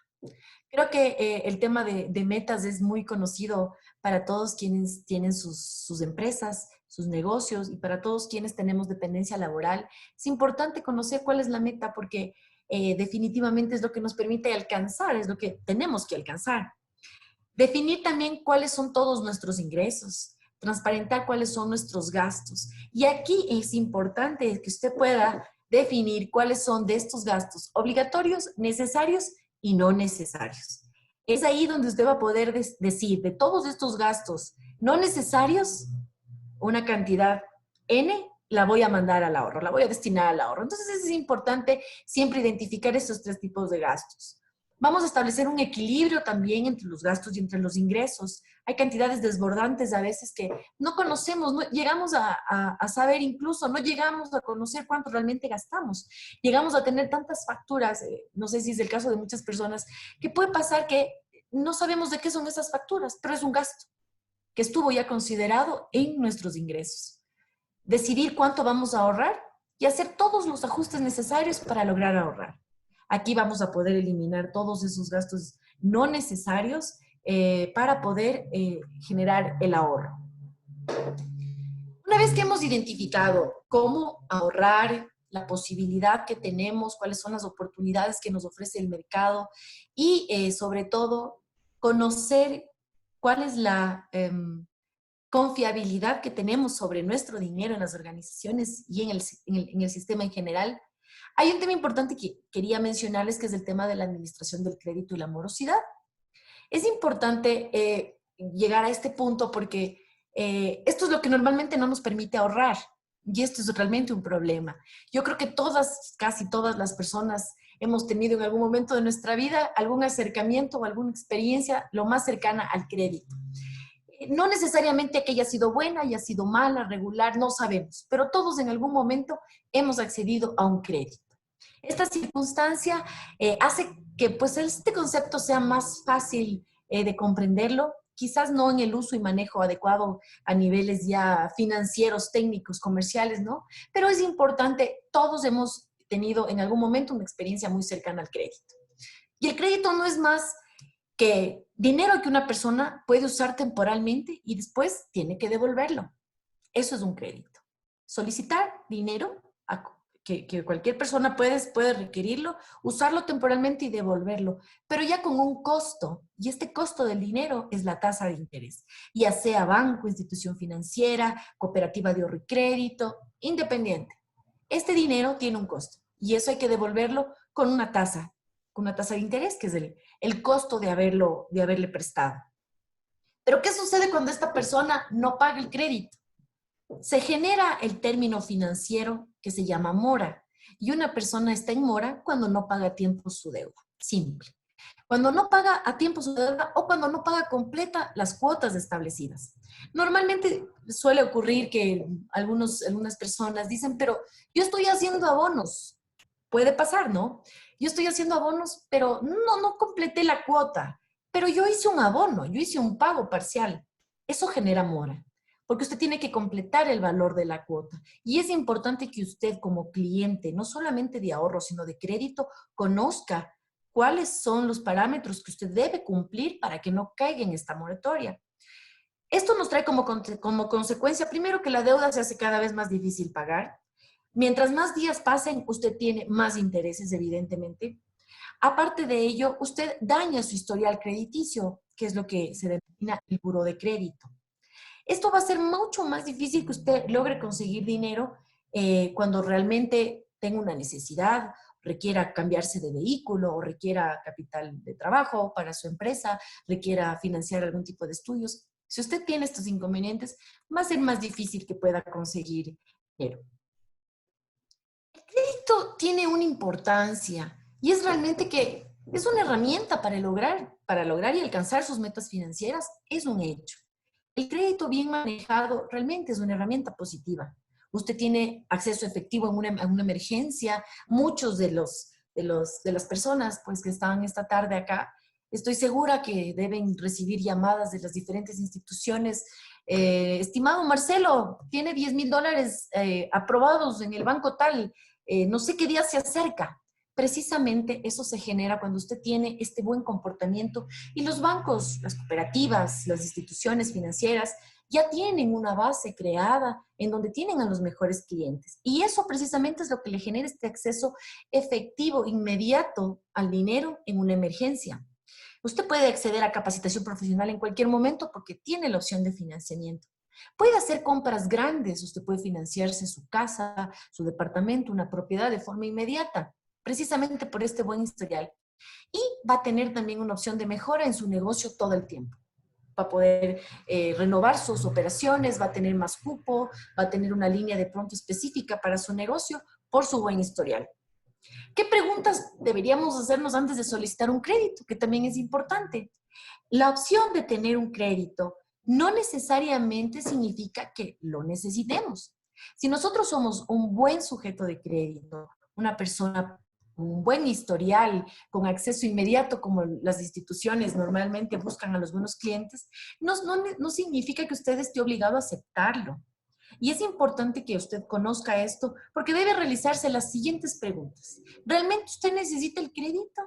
Creo que el tema de metas es muy conocido para todos quienes tienen sus empresas, sus negocios y para todos quienes tenemos dependencia laboral. Es importante conocer cuál es la meta porque definitivamente es lo que nos permite alcanzar, es lo que tenemos que alcanzar. Definir también cuáles son todos nuestros ingresos, transparentar cuáles son nuestros gastos. Y aquí es importante que usted pueda definir cuáles son de estos gastos obligatorios, necesarios y no necesarios. Es ahí donde usted va a poder decir de todos estos gastos no necesarios, una cantidad N la voy a mandar al ahorro, la voy a destinar al ahorro. Entonces es importante siempre identificar estos tres tipos de gastos. Vamos a establecer un equilibrio también entre los gastos y entre los ingresos. Hay cantidades desbordantes a veces que no conocemos, no llegamos a saber incluso, no llegamos a conocer cuánto realmente gastamos. Llegamos a tener tantas facturas, no sé si es el caso de muchas personas, que puede pasar que no sabemos de qué son esas facturas, pero es un gasto que estuvo ya considerado en nuestros ingresos. Decidir cuánto vamos a ahorrar y hacer todos los ajustes necesarios para lograr ahorrar. Aquí vamos a poder eliminar todos esos gastos no necesarios para poder generar el ahorro. Una vez que hemos identificado cómo ahorrar, la posibilidad que tenemos, cuáles son las oportunidades que nos ofrece el mercado y sobre todo conocer cuál es la confiabilidad que tenemos sobre nuestro dinero en las organizaciones y en el sistema en general. Hay un tema importante que quería mencionarles, que es el tema de la administración del crédito y la morosidad. Es importante llegar a este punto porque esto es lo que normalmente no nos permite ahorrar y esto es realmente un problema. Yo creo que todas, casi todas las personas hemos tenido en algún momento de nuestra vida algún acercamiento o alguna experiencia lo más cercana al crédito. No necesariamente que haya sido buena, haya sido mala, regular, no sabemos, pero todos en algún momento hemos accedido a un crédito. Esta circunstancia hace que pues, este concepto sea más fácil de comprenderlo, quizás no en el uso y manejo adecuado a niveles ya financieros, técnicos, comerciales, ¿no? Pero es importante, todos hemos tenido en algún momento una experiencia muy cercana al crédito. Y el crédito no es más que dinero que una persona puede usar temporalmente y después tiene que devolverlo. Eso es un crédito. Solicitar dinero que cualquier persona puede requerirlo, usarlo temporalmente y devolverlo, pero ya con un costo. Y este costo del dinero es la tasa de interés, ya sea banco, institución financiera, cooperativa de ahorro y crédito, independiente. Este dinero tiene un costo y eso hay que devolverlo con una tasa de interés, que es el costo de haberle prestado. Pero ¿qué sucede cuando esta persona no paga el crédito? Se genera el término financiero que se llama mora. Y una persona está en mora cuando no paga a tiempo su deuda. Simple. Cuando no paga a tiempo su deuda o cuando no paga completa las cuotas establecidas. Normalmente suele ocurrir que algunas personas dicen, pero yo estoy haciendo abonos. Puede pasar, ¿no? Yo estoy haciendo abonos, pero no completé la cuota. Pero yo hice un abono, yo hice un pago parcial. Eso genera mora, porque usted tiene que completar el valor de la cuota. Y es importante que usted como cliente, no solamente de ahorro, sino de crédito, conozca cuáles son los parámetros que usted debe cumplir para que no caiga en esta moratoria. Esto nos trae como consecuencia, primero, que la deuda se hace cada vez más difícil pagar. Mientras más días pasen, usted tiene más intereses, evidentemente. Aparte de ello, usted daña su historial crediticio, que es lo que se denomina el buró de crédito. Esto va a ser mucho más difícil que usted logre conseguir dinero cuando realmente tenga una necesidad, requiera cambiarse de vehículo o requiera capital de trabajo para su empresa, requiera financiar algún tipo de estudios. Si usted tiene estos inconvenientes, va a ser más difícil que pueda conseguir dinero. El crédito tiene una importancia y es realmente que Es una herramienta para lograr y alcanzar sus metas financieras, es un hecho. El crédito bien manejado realmente es una herramienta positiva. Usted tiene acceso efectivo en una emergencia. Muchos de las personas pues, que estaban esta tarde acá, estoy segura que deben recibir llamadas de las diferentes instituciones. Estimado Marcelo, tiene $10,000 aprobados en el banco tal. No sé qué día se acerca. Precisamente eso se genera cuando usted tiene este buen comportamiento y los bancos, las cooperativas, las instituciones financieras ya tienen una base creada en donde tienen a los mejores clientes. Y eso precisamente es lo que le genera este acceso efectivo, inmediato al dinero en una emergencia. Usted puede acceder a capacitación profesional en cualquier momento porque tiene la opción de financiamiento. Puede hacer compras grandes, usted puede financiarse su casa, su departamento, una propiedad de forma inmediata, precisamente por este buen historial. Y va a tener también una opción de mejora en su negocio todo el tiempo. Va a poder renovar sus operaciones, va a tener más cupo, va a tener una línea de pronto específica para su negocio por su buen historial. ¿Qué preguntas deberíamos hacernos antes de solicitar un crédito? Que también es importante. La opción de tener un crédito no necesariamente significa que lo necesitemos. Si nosotros somos un buen sujeto de crédito, una persona, un buen historial, con acceso inmediato, como las instituciones normalmente buscan a los buenos clientes, no significa que usted esté obligado a aceptarlo. Y es importante que usted conozca esto porque debe realizarse las siguientes preguntas. ¿Realmente usted necesita el crédito?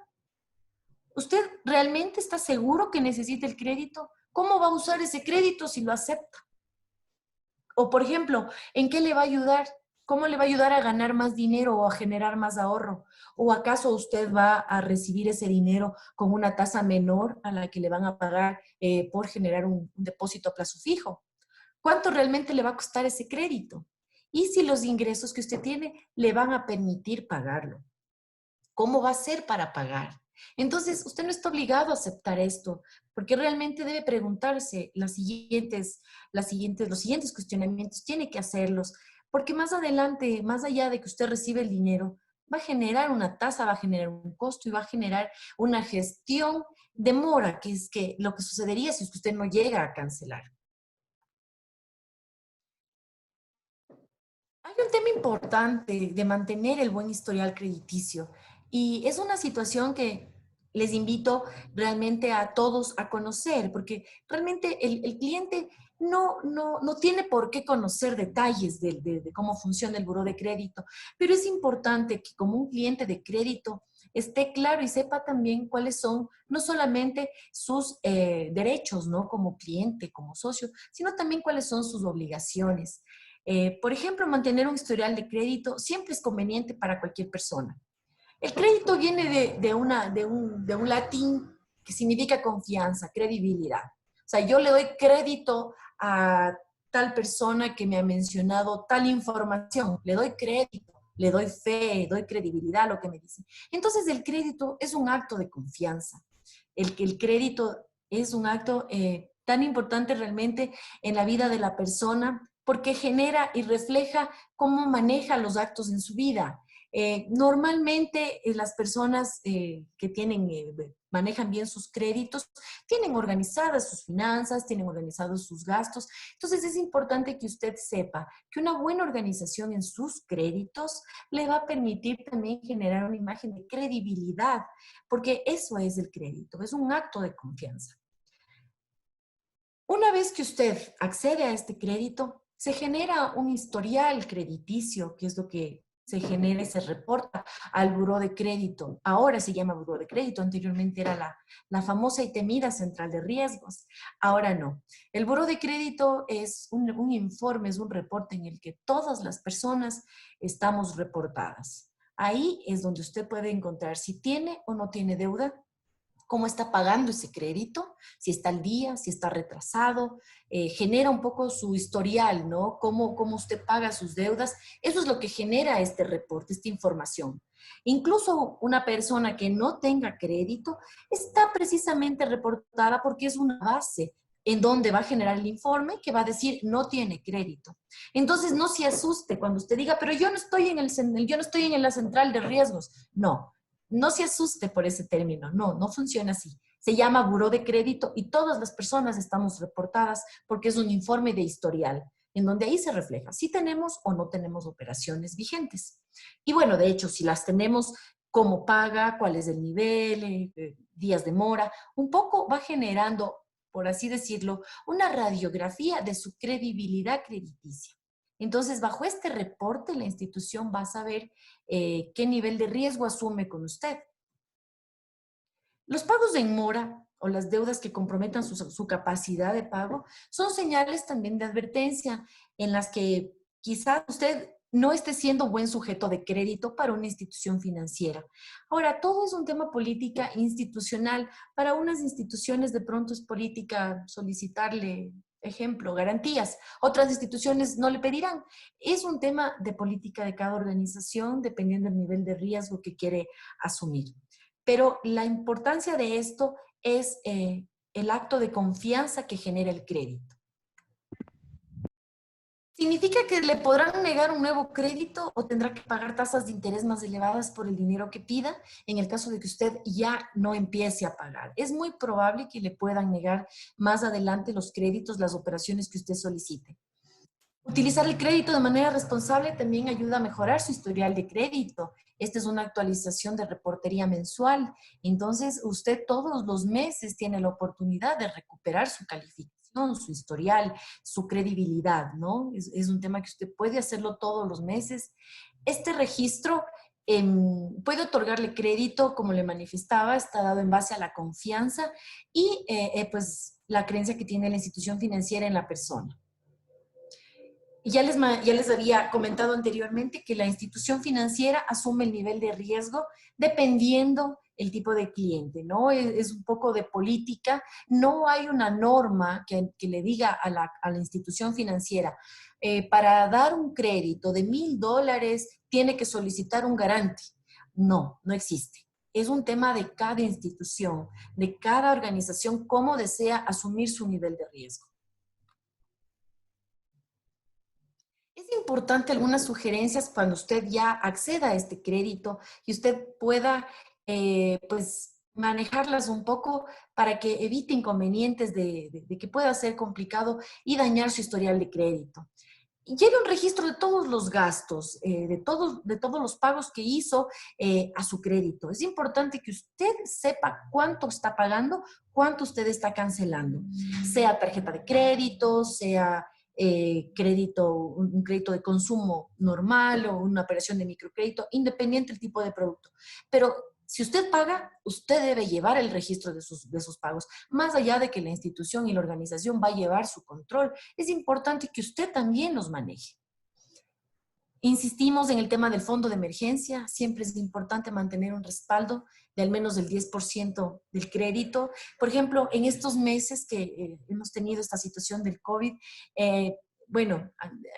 ¿Usted realmente está seguro que necesita el crédito? ¿Cómo va a usar ese crédito si lo acepta? O, por ejemplo, ¿en qué le va a ayudar? ¿Cómo le va a ayudar a ganar más dinero o a generar más ahorro? ¿O acaso usted va a recibir ese dinero con una tasa menor a la que le van a pagar por generar un depósito a plazo fijo? ¿Cuánto realmente le va a costar ese crédito? Y si los ingresos que usted tiene le van a permitir pagarlo. ¿Cómo va a ser para pagar? Entonces, usted no está obligado a aceptar esto, porque realmente debe preguntarse los siguientes cuestionamientos, tiene que hacerlos, porque más adelante, más allá de que usted reciba el dinero, va a generar una tasa, va a generar un costo y va a generar una gestión de mora, que es que lo que sucedería si usted no llega a cancelar. Hay un tema importante de mantener el buen historial crediticio y es una situación que les invito realmente a todos a conocer, porque realmente el cliente no tiene por qué conocer detalles de cómo funciona el buró de crédito, pero es importante que como un cliente de crédito esté claro y sepa también cuáles son no solamente sus derechos, ¿no? Como cliente, como socio, sino también cuáles son sus obligaciones. Por ejemplo, mantener un historial de crédito siempre es conveniente para cualquier persona. El crédito viene de un latín que significa confianza, credibilidad. O sea, yo le doy crédito a tal persona que me ha mencionado tal información, le doy crédito, le doy fe, doy credibilidad a lo que me dice. Entonces, el crédito es un acto de confianza. El crédito es un acto tan importante realmente en la vida de la persona porque genera y refleja cómo maneja los actos en su vida. Normalmente las personas que manejan bien sus créditos tienen organizadas sus finanzas, tienen organizados sus gastos. Entonces es importante que usted sepa que una buena organización en sus créditos le va a permitir también generar una imagen de credibilidad, porque eso es el crédito, es un acto de confianza. Una vez que usted accede a este crédito, se genera un historial crediticio, que es lo que se genera y se reporta al buró de crédito. Ahora se llama buró de crédito, anteriormente era la famosa y temida central de riesgos. Ahora no. El buró de crédito es un informe, es un reporte en el que todas las personas estamos reportadas. Ahí es donde usted puede encontrar si tiene o no tiene deuda, cómo está pagando ese crédito, si está al día, si está retrasado, genera un poco su historial, ¿no? Cómo usted paga sus deudas. Eso es lo que genera este reporte, esta información. Incluso una persona que no tenga crédito está precisamente reportada porque es una base en donde va a generar el informe que va a decir no tiene crédito. Entonces no se asuste cuando usted diga, pero yo no estoy en la central de riesgos. No. no se asuste por ese término, no, no funciona así. Se llama buró de crédito y todas las personas estamos reportadas porque es un informe de historial, en donde ahí se refleja si tenemos o no tenemos operaciones vigentes. Y bueno, de hecho, si las tenemos, cómo paga, cuál es el nivel, días de mora, un poco va generando, por así decirlo, una radiografía de su credibilidad crediticia. Entonces, bajo este reporte, la institución va a saber qué nivel de riesgo asume con usted. Los pagos en mora o las deudas que comprometan su capacidad de pago son señales también de advertencia en las que quizás usted no esté siendo buen sujeto de crédito para una institución financiera. Ahora, todo es un tema política institucional. Para unas instituciones de pronto es política solicitarle, ejemplo, garantías. Otras instituciones no le pedirán. Es un tema de política de cada organización dependiendo del nivel de riesgo que quiere asumir. Pero la importancia de esto es el acto de confianza que genera el crédito. ¿Significa que le podrán negar un nuevo crédito o tendrá que pagar tasas de interés más elevadas por el dinero que pida en el caso de que usted ya no empiece a pagar? Es muy probable que le puedan negar más adelante los créditos, las operaciones que usted solicite. Utilizar el crédito de manera responsable también ayuda a mejorar su historial de crédito. Esta es una actualización de reportería mensual. Entonces, usted todos los meses tiene la oportunidad de recuperar su calificación, su historial, su credibilidad, ¿no? Es un tema que usted puede hacerlo todos los meses. Este registro puede otorgarle crédito, como le manifestaba, está dado en base a la confianza y pues la creencia que tiene la institución financiera en la persona. Ya les había comentado anteriormente que la institución financiera asume el nivel de riesgo dependiendo el tipo de cliente, ¿no? Es un poco de política. No hay una norma que le diga a la institución financiera, para dar un crédito de $1,000 tiene que solicitar un garante. No, no existe. Es un tema de cada institución, de cada organización, cómo desea asumir su nivel de riesgo. Es importante algunas sugerencias cuando usted ya acceda a este crédito y usted pueda, pues, manejarlas un poco para que evite inconvenientes de que pueda ser complicado y dañar su historial de crédito. Y lleve un registro de todos los gastos, de todos los pagos que hizo a su crédito. Es importante que usted sepa cuánto está pagando, cuánto usted está cancelando, sea tarjeta de crédito, sea un crédito de consumo normal o una operación de microcrédito, independiente del tipo de producto. Pero si usted paga, usted debe llevar el registro de sus pagos. Más allá de que la institución y la organización va a llevar su control, es importante que usted también los maneje. Insistimos en el tema del fondo de emergencia. Siempre es importante mantener un respaldo de al menos el 10% del crédito. Por ejemplo, en estos meses que hemos tenido esta situación del COVID, bueno,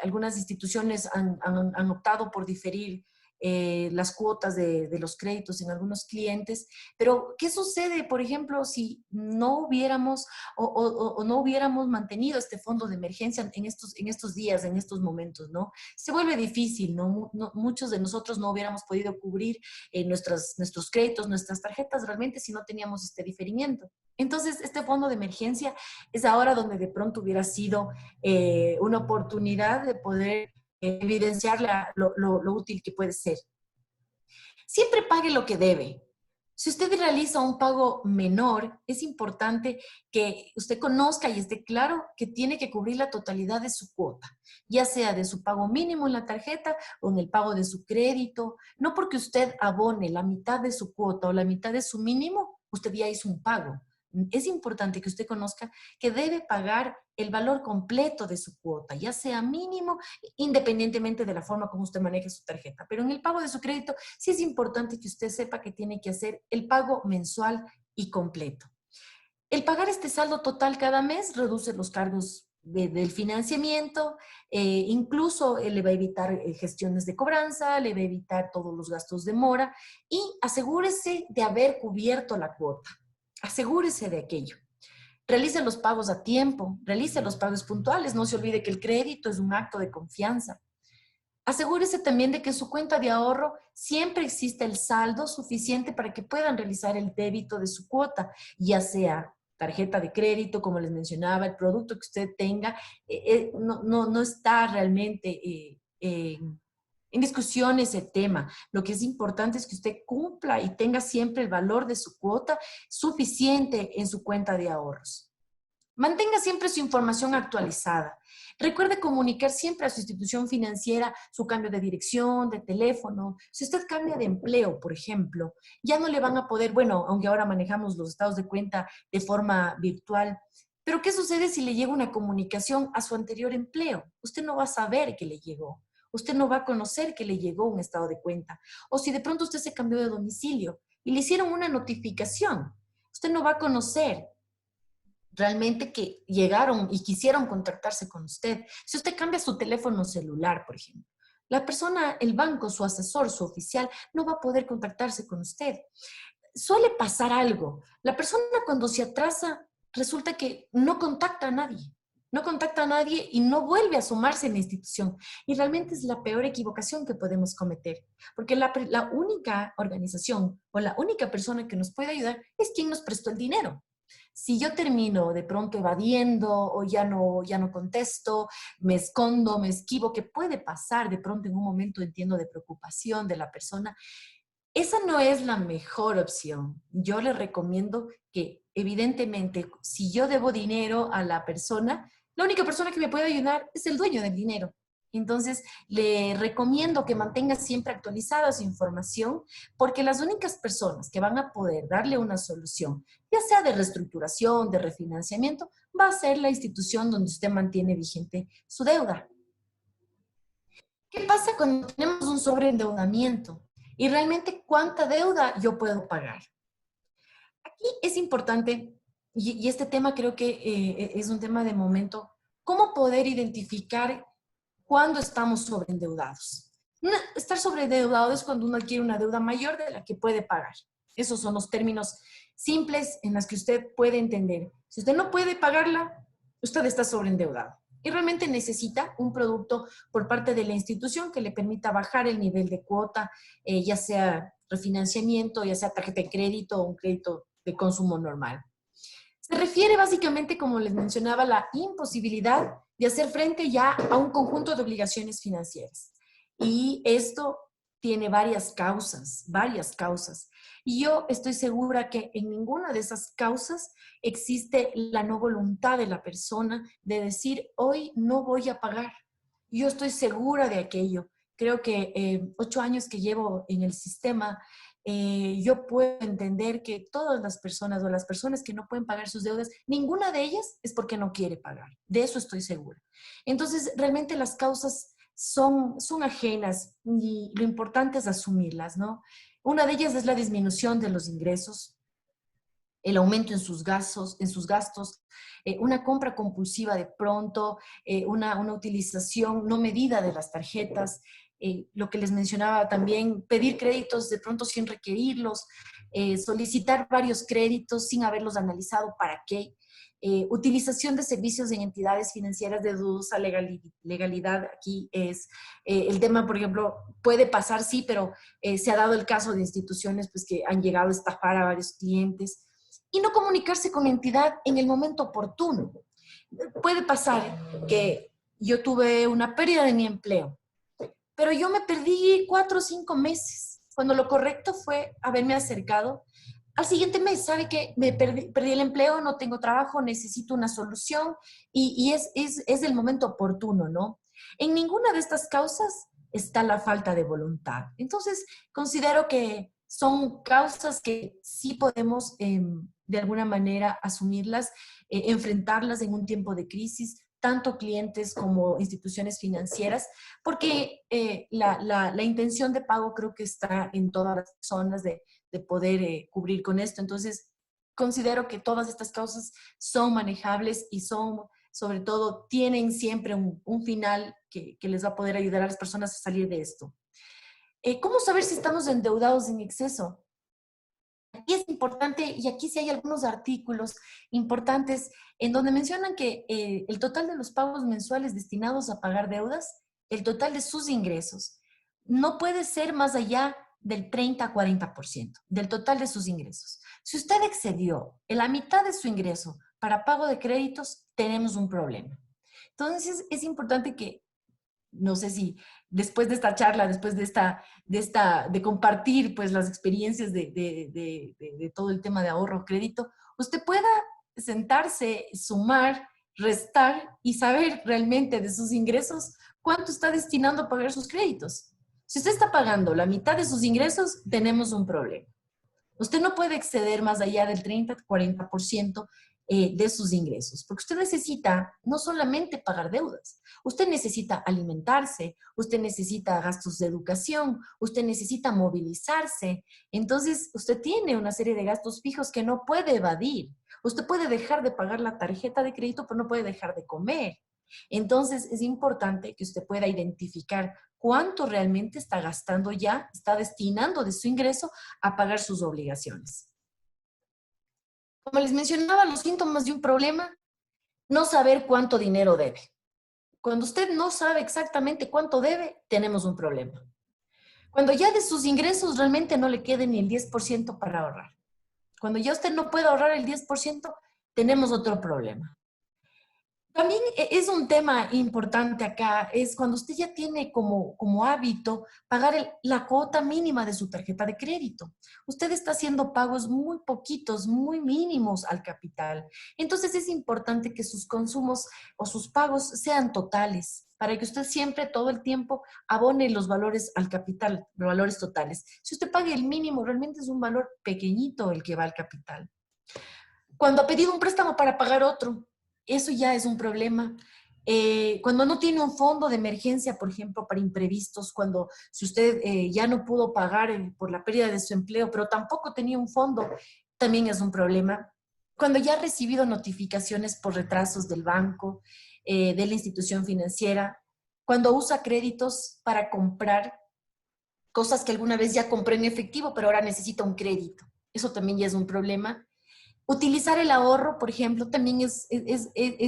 algunas instituciones han optado por diferir las cuotas de los créditos en algunos clientes, pero ¿qué sucede, por ejemplo, si no hubiéramos o no hubiéramos mantenido este fondo de emergencia en estos días, en estos momentos, ¿no? Se vuelve difícil, ¿no? Muchos de nosotros no hubiéramos podido cubrir nuestros créditos, nuestras tarjetas realmente si no teníamos este diferimiento. Entonces, este fondo de emergencia es ahora donde de pronto hubiera sido una oportunidad de poder evidenciar lo útil que puede ser. Siempre pague lo que debe. Si usted realiza un pago menor, es importante que usted conozca y esté claro que tiene que cubrir la totalidad de su cuota, ya sea de su pago mínimo en la tarjeta o en el pago de su crédito. No porque usted abone la mitad de su cuota o la mitad de su mínimo, usted ya hizo un pago. Es importante que usted conozca que debe pagar el valor completo de su cuota, ya sea mínimo, independientemente de la forma como usted maneje su tarjeta. Pero en el pago de su crédito, sí es importante que usted sepa que tiene que hacer el pago mensual y completo. El pagar este saldo total cada mes reduce los cargos del financiamiento, incluso le va a evitar gestiones de cobranza, le va a evitar todos los gastos de mora y asegúrese de haber cubierto la cuota. Asegúrese de aquello. Realice los pagos a tiempo, realice los pagos puntuales. No se olvide que el crédito es un acto de confianza. Asegúrese también de que en su cuenta de ahorro siempre existe el saldo suficiente para que puedan realizar el débito de su cuota, ya sea tarjeta de crédito, como les mencionaba, el producto que usted tenga, no está realmente en discusión ese tema. Lo que es importante es que usted cumpla y tenga siempre el valor de su cuota suficiente en su cuenta de ahorros. Mantenga siempre su información actualizada. Recuerde comunicar siempre a su institución financiera su cambio de dirección, de teléfono. Si usted cambia de empleo, por ejemplo, ya no le van a poder, bueno, aunque ahora manejamos los estados de cuenta de forma virtual, pero ¿qué sucede si le llega una comunicación a su anterior empleo? Usted no va a saber que le llegó. Usted no va a conocer que le llegó un estado de cuenta. O si de pronto usted se cambió de domicilio y le hicieron una notificación, usted no va a conocer realmente que llegaron y quisieron contactarse con usted. Si usted cambia su teléfono celular, por ejemplo, la persona, el banco, su asesor, su oficial, no va a poder contactarse con usted. Suele pasar algo. La persona cuando se atrasa, resulta que no contacta a nadie. No contacta a nadie y no vuelve a sumarse en la institución. Y realmente es la peor equivocación que podemos cometer, porque la única organización o la única persona que nos puede ayudar es quien nos prestó el dinero. Si yo termino de pronto evadiendo o ya no contesto, me escondo, me esquivo, que puede pasar de pronto en un momento, entiendo, de preocupación de la persona, esa no es la mejor opción. Yo le recomiendo que, evidentemente, si yo debo dinero a la persona, la única persona que me puede ayudar es el dueño del dinero. Entonces, le recomiendo que mantenga siempre actualizada su información, porque las únicas personas que van a poder darle una solución, ya sea de reestructuración, de refinanciamiento, va a ser la institución donde usted mantiene vigente su deuda. ¿Qué pasa cuando tenemos un sobreendeudamiento? Y realmente, ¿cuánta deuda yo puedo pagar? Aquí es importante, y este tema creo que es un tema de momento, cómo poder identificar cuándo estamos sobreendeudados. Estar sobreendeudado es cuando uno adquiere una deuda mayor de la que puede pagar. Esos son los términos simples en los que usted puede entender. Si usted no puede pagarla, usted está sobreendeudado. Y realmente necesita un producto por parte de la institución que le permita bajar el nivel de cuota, ya sea refinanciamiento, ya sea tarjeta de crédito o un crédito de consumo normal. Se refiere básicamente, como les mencionaba, a la imposibilidad de hacer frente ya a un conjunto de obligaciones financieras. Y esto tiene varias causas, varias causas. Y yo estoy segura que en ninguna de esas causas existe la no voluntad de la persona de decir, hoy no voy a pagar. Yo estoy segura de aquello. Creo que 8 años que llevo en el sistema, yo puedo entender que todas las personas o las personas que no pueden pagar sus deudas, ninguna de ellas es porque no quiere pagar. De eso estoy segura. Entonces, realmente las causas son ajenas y lo importante es asumirlas, ¿no? Una de ellas es la disminución de los ingresos, el aumento en sus gastos, una compra compulsiva de pronto, una utilización no medida de las tarjetas, lo que les mencionaba también, pedir créditos de pronto sin requerirlos, solicitar varios créditos sin haberlos analizado para qué, utilización de servicios en entidades financieras de dudosa legalidad. Aquí es el tema, por ejemplo, puede pasar, sí, pero se ha dado el caso de instituciones pues, que han llegado a estafar a varios clientes y no comunicarse con la entidad en el momento oportuno. Puede pasar que yo tuve una pérdida de mi empleo, pero yo me perdí 4 o 5 meses, cuando lo correcto fue haberme acercado al siguiente mes. ¿Sabe qué? Perdí el empleo, no tengo trabajo, necesito una solución y es el momento oportuno, ¿no? En ninguna de estas causas está la falta de voluntad. Entonces, considero que son causas que sí podemos de alguna manera asumirlas, enfrentarlas en un tiempo de crisis, tanto clientes como instituciones financieras, porque la intención de pago creo que está en todas las zonas de poder cubrir con esto. Entonces, considero que todas estas causas son manejables y son, sobre todo, tienen siempre un final que les va a poder ayudar a las personas a salir de esto. ¿Cómo saber si estamos endeudados en exceso? Aquí es importante, y aquí sí hay algunos artículos importantes en donde mencionan que el total de los pagos mensuales destinados a pagar deudas el total de sus ingresos no puede ser más allá del 30 a 40% del total de sus ingresos. Si usted excedió en la mitad de su ingreso para pago de créditos, tenemos un problema. Entonces, es importante que, no sé si después de esta charla, después de compartir pues las experiencias de todo el tema de ahorro crédito, usted pueda sentarse, sumar, restar y saber realmente de sus ingresos cuánto está destinando a pagar sus créditos. Si usted está pagando la mitad de sus ingresos, tenemos un problema. Usted no puede exceder más allá del 30-40% de sus ingresos, porque usted necesita no solamente pagar deudas, usted necesita alimentarse, usted necesita gastos de educación, usted necesita movilizarse. Entonces, usted tiene una serie de gastos fijos que no puede evadir. Usted puede dejar de pagar la tarjeta de crédito, pero no puede dejar de comer. Entonces, es importante que usted pueda identificar cuánto realmente está gastando ya, está destinando de su ingreso a pagar sus obligaciones. Como les mencionaba, los síntomas de un problema, no saber cuánto dinero debe. Cuando usted no sabe exactamente cuánto debe, tenemos un problema. Cuando ya de sus ingresos realmente no le quede ni el 10% para ahorrar. Cuando ya usted no puede ahorrar el 10%, tenemos otro problema. También es un tema importante acá, es cuando usted ya tiene como hábito pagar la cuota mínima de su tarjeta de crédito. Usted está haciendo pagos muy poquitos, muy mínimos al capital. Entonces es importante que sus consumos o sus pagos sean totales, para que usted siempre, todo el tiempo, abone los valores al capital, los valores totales. Si usted paga el mínimo, realmente es un valor pequeñito el que va al capital. Cuando ha pedido un préstamo para pagar otro, eso ya es un problema. Cuando no tiene un fondo de emergencia, por ejemplo, para imprevistos, cuando si usted ya no pudo pagar por la pérdida de su empleo, pero tampoco tenía un fondo, también es un problema. Cuando ya ha recibido notificaciones por retrasos del banco, de la institución financiera, cuando usa créditos para comprar cosas que alguna vez ya compré en efectivo, pero ahora necesita un crédito. Eso también ya es un problema. Utilizar el ahorro, por ejemplo, también es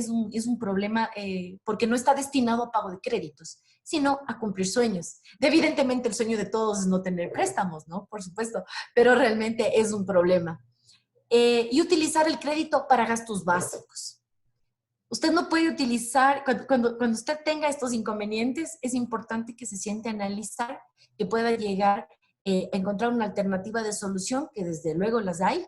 un problema porque no está destinado a pago de créditos, sino a cumplir sueños. Evidentemente el sueño de todos es no tener préstamos, ¿no? Por supuesto, pero realmente es un problema. Y utilizar el crédito para gastos básicos. Usted no puede utilizar, cuando usted tenga estos inconvenientes, es importante que se siente a analizar, que pueda llegar a encontrar una alternativa de solución, que desde luego las hay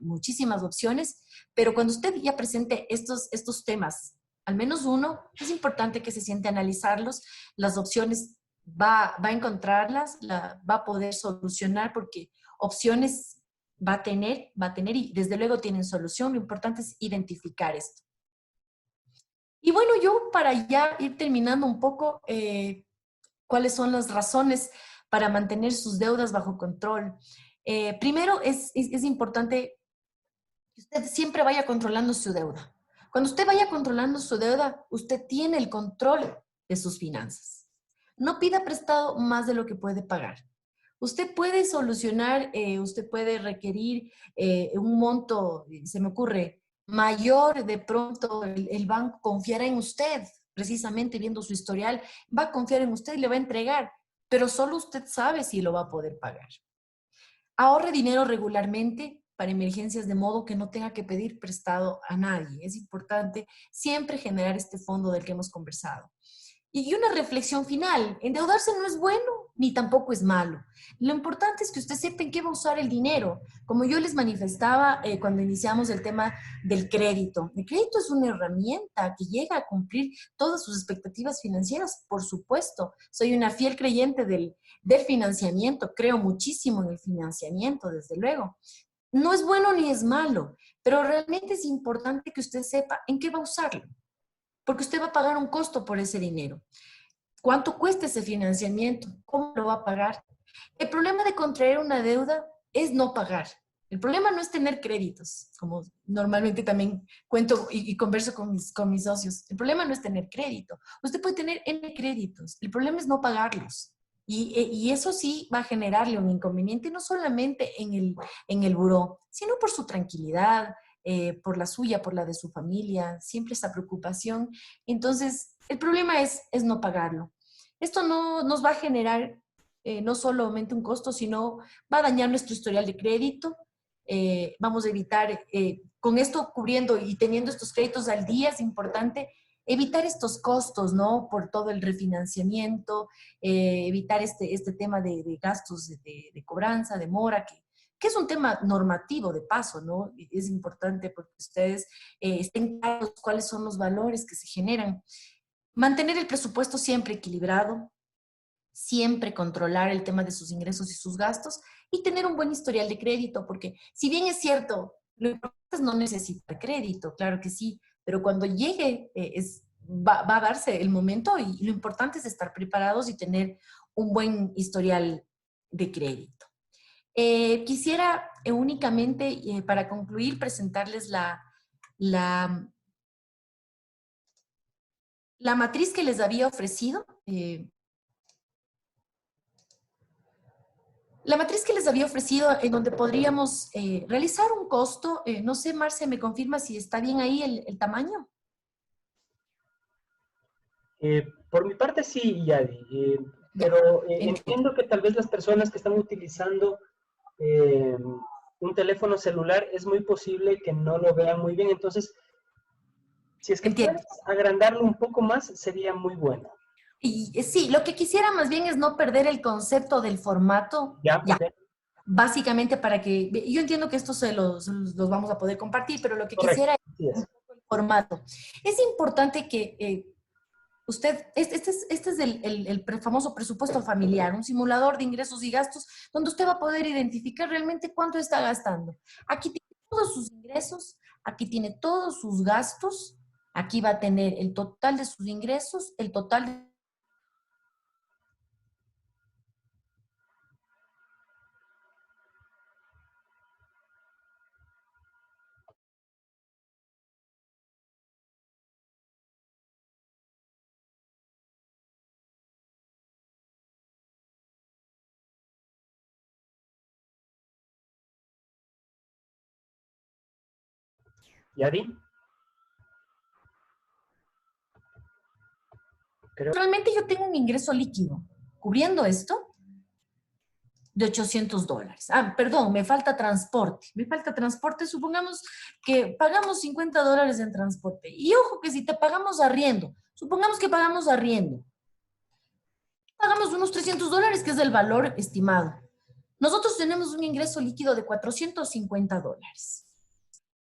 muchísimas opciones, pero cuando usted ya presente estos temas, al menos uno, es importante que se siente a analizarlos, las opciones va a encontrarlas, va a poder solucionar, porque opciones va a tener y desde luego tienen solución. Lo importante es identificar esto. Y bueno, yo para ya ir terminando un poco, cuáles son las razones para mantener sus deudas bajo control. Primero, es importante que usted siempre vaya controlando su deuda. Cuando usted vaya controlando su deuda, usted tiene el control de sus finanzas. No pida prestado más de lo que puede pagar. Usted puede solucionar, usted puede requerir un monto, se me ocurre, mayor. De pronto el banco confiará en usted, precisamente viendo su historial, va a confiar en usted y le va a entregar, pero solo usted sabe si lo va a poder pagar. Ahorre dinero regularmente para emergencias, de modo que no tenga que pedir prestado a nadie. Es importante siempre generar este fondo del que hemos conversado. Y una reflexión final: endeudarse no es bueno ni tampoco es malo. Lo importante es que usted sepa en qué va a usar el dinero. Como yo les manifestaba cuando iniciamos el tema del crédito. El crédito es una herramienta que llega a cumplir todas sus expectativas financieras, por supuesto. Soy una fiel creyente del financiamiento, creo muchísimo en el financiamiento, desde luego. No es bueno ni es malo, pero realmente es importante que usted sepa en qué va a usarlo, porque usted va a pagar un costo por ese dinero. ¿Cuánto cuesta ese financiamiento? ¿Cómo lo va a pagar? El problema de contraer una deuda es no pagar. El problema no es tener créditos, como normalmente también cuento y converso con mis socios. El problema no es tener crédito. Usted puede tener N créditos. El problema es no pagarlos. Y eso sí va a generarle un inconveniente, no solamente en el buró, sino por su tranquilidad, por la suya, por la de su familia, siempre esa preocupación. Entonces, el problema es no pagarlo. Esto no nos va a generar no solamente un costo, sino va a dañar nuestro historial de crédito. Vamos a evitar, con esto cubriendo y teniendo estos créditos al día, es importante evitar estos costos, ¿no? Por todo el refinanciamiento, evitar este tema de gastos de cobranza, de mora, que es un tema normativo de paso, ¿no? Es importante porque ustedes estén claros cuáles son los valores que se generan. Mantener el presupuesto siempre equilibrado, siempre controlar el tema de sus ingresos y sus gastos y tener un buen historial de crédito, porque si bien es cierto, lo importante es no necesitar crédito, claro que sí, pero cuando llegue va a darse el momento y lo importante es estar preparados y tener un buen historial de crédito. Quisiera únicamente, para concluir, presentarles la, la matriz que les había ofrecido. La matriz que les había ofrecido en donde podríamos realizar un costo, no sé, Marce, ¿me confirma si está bien ahí el tamaño? Por mi parte sí, Yadi, pero Entiendo. entiendo que tal vez las personas que están utilizando un teléfono celular es muy posible que no lo vean muy bien, entonces si es que Entiendo. puedes agrandarlo un poco más sería muy bueno. Y sí, lo que quisiera más bien es no perder el concepto del formato. ¿Ya? Ya, ¿Ok? básicamente para que, yo entiendo que estos los vamos a poder compartir, pero lo que Correcto, quisiera es así un es. poco el formato. Es importante que usted, este es el famoso presupuesto familiar, un simulador de ingresos y gastos, donde usted va a poder identificar realmente cuánto está gastando. Aquí tiene todos sus ingresos, aquí tiene todos sus gastos, aquí va a tener el total de sus ingresos, el total de... ¿Yadi? Creo. Realmente yo tengo un ingreso líquido cubriendo esto de $800. Ah, perdón, me falta transporte. Me falta transporte. Supongamos que pagamos $50 en transporte. Y ojo que si te pagamos arriendo, supongamos que pagamos arriendo, pagamos unos $300, que es el valor estimado. Nosotros tenemos un ingreso líquido de $450.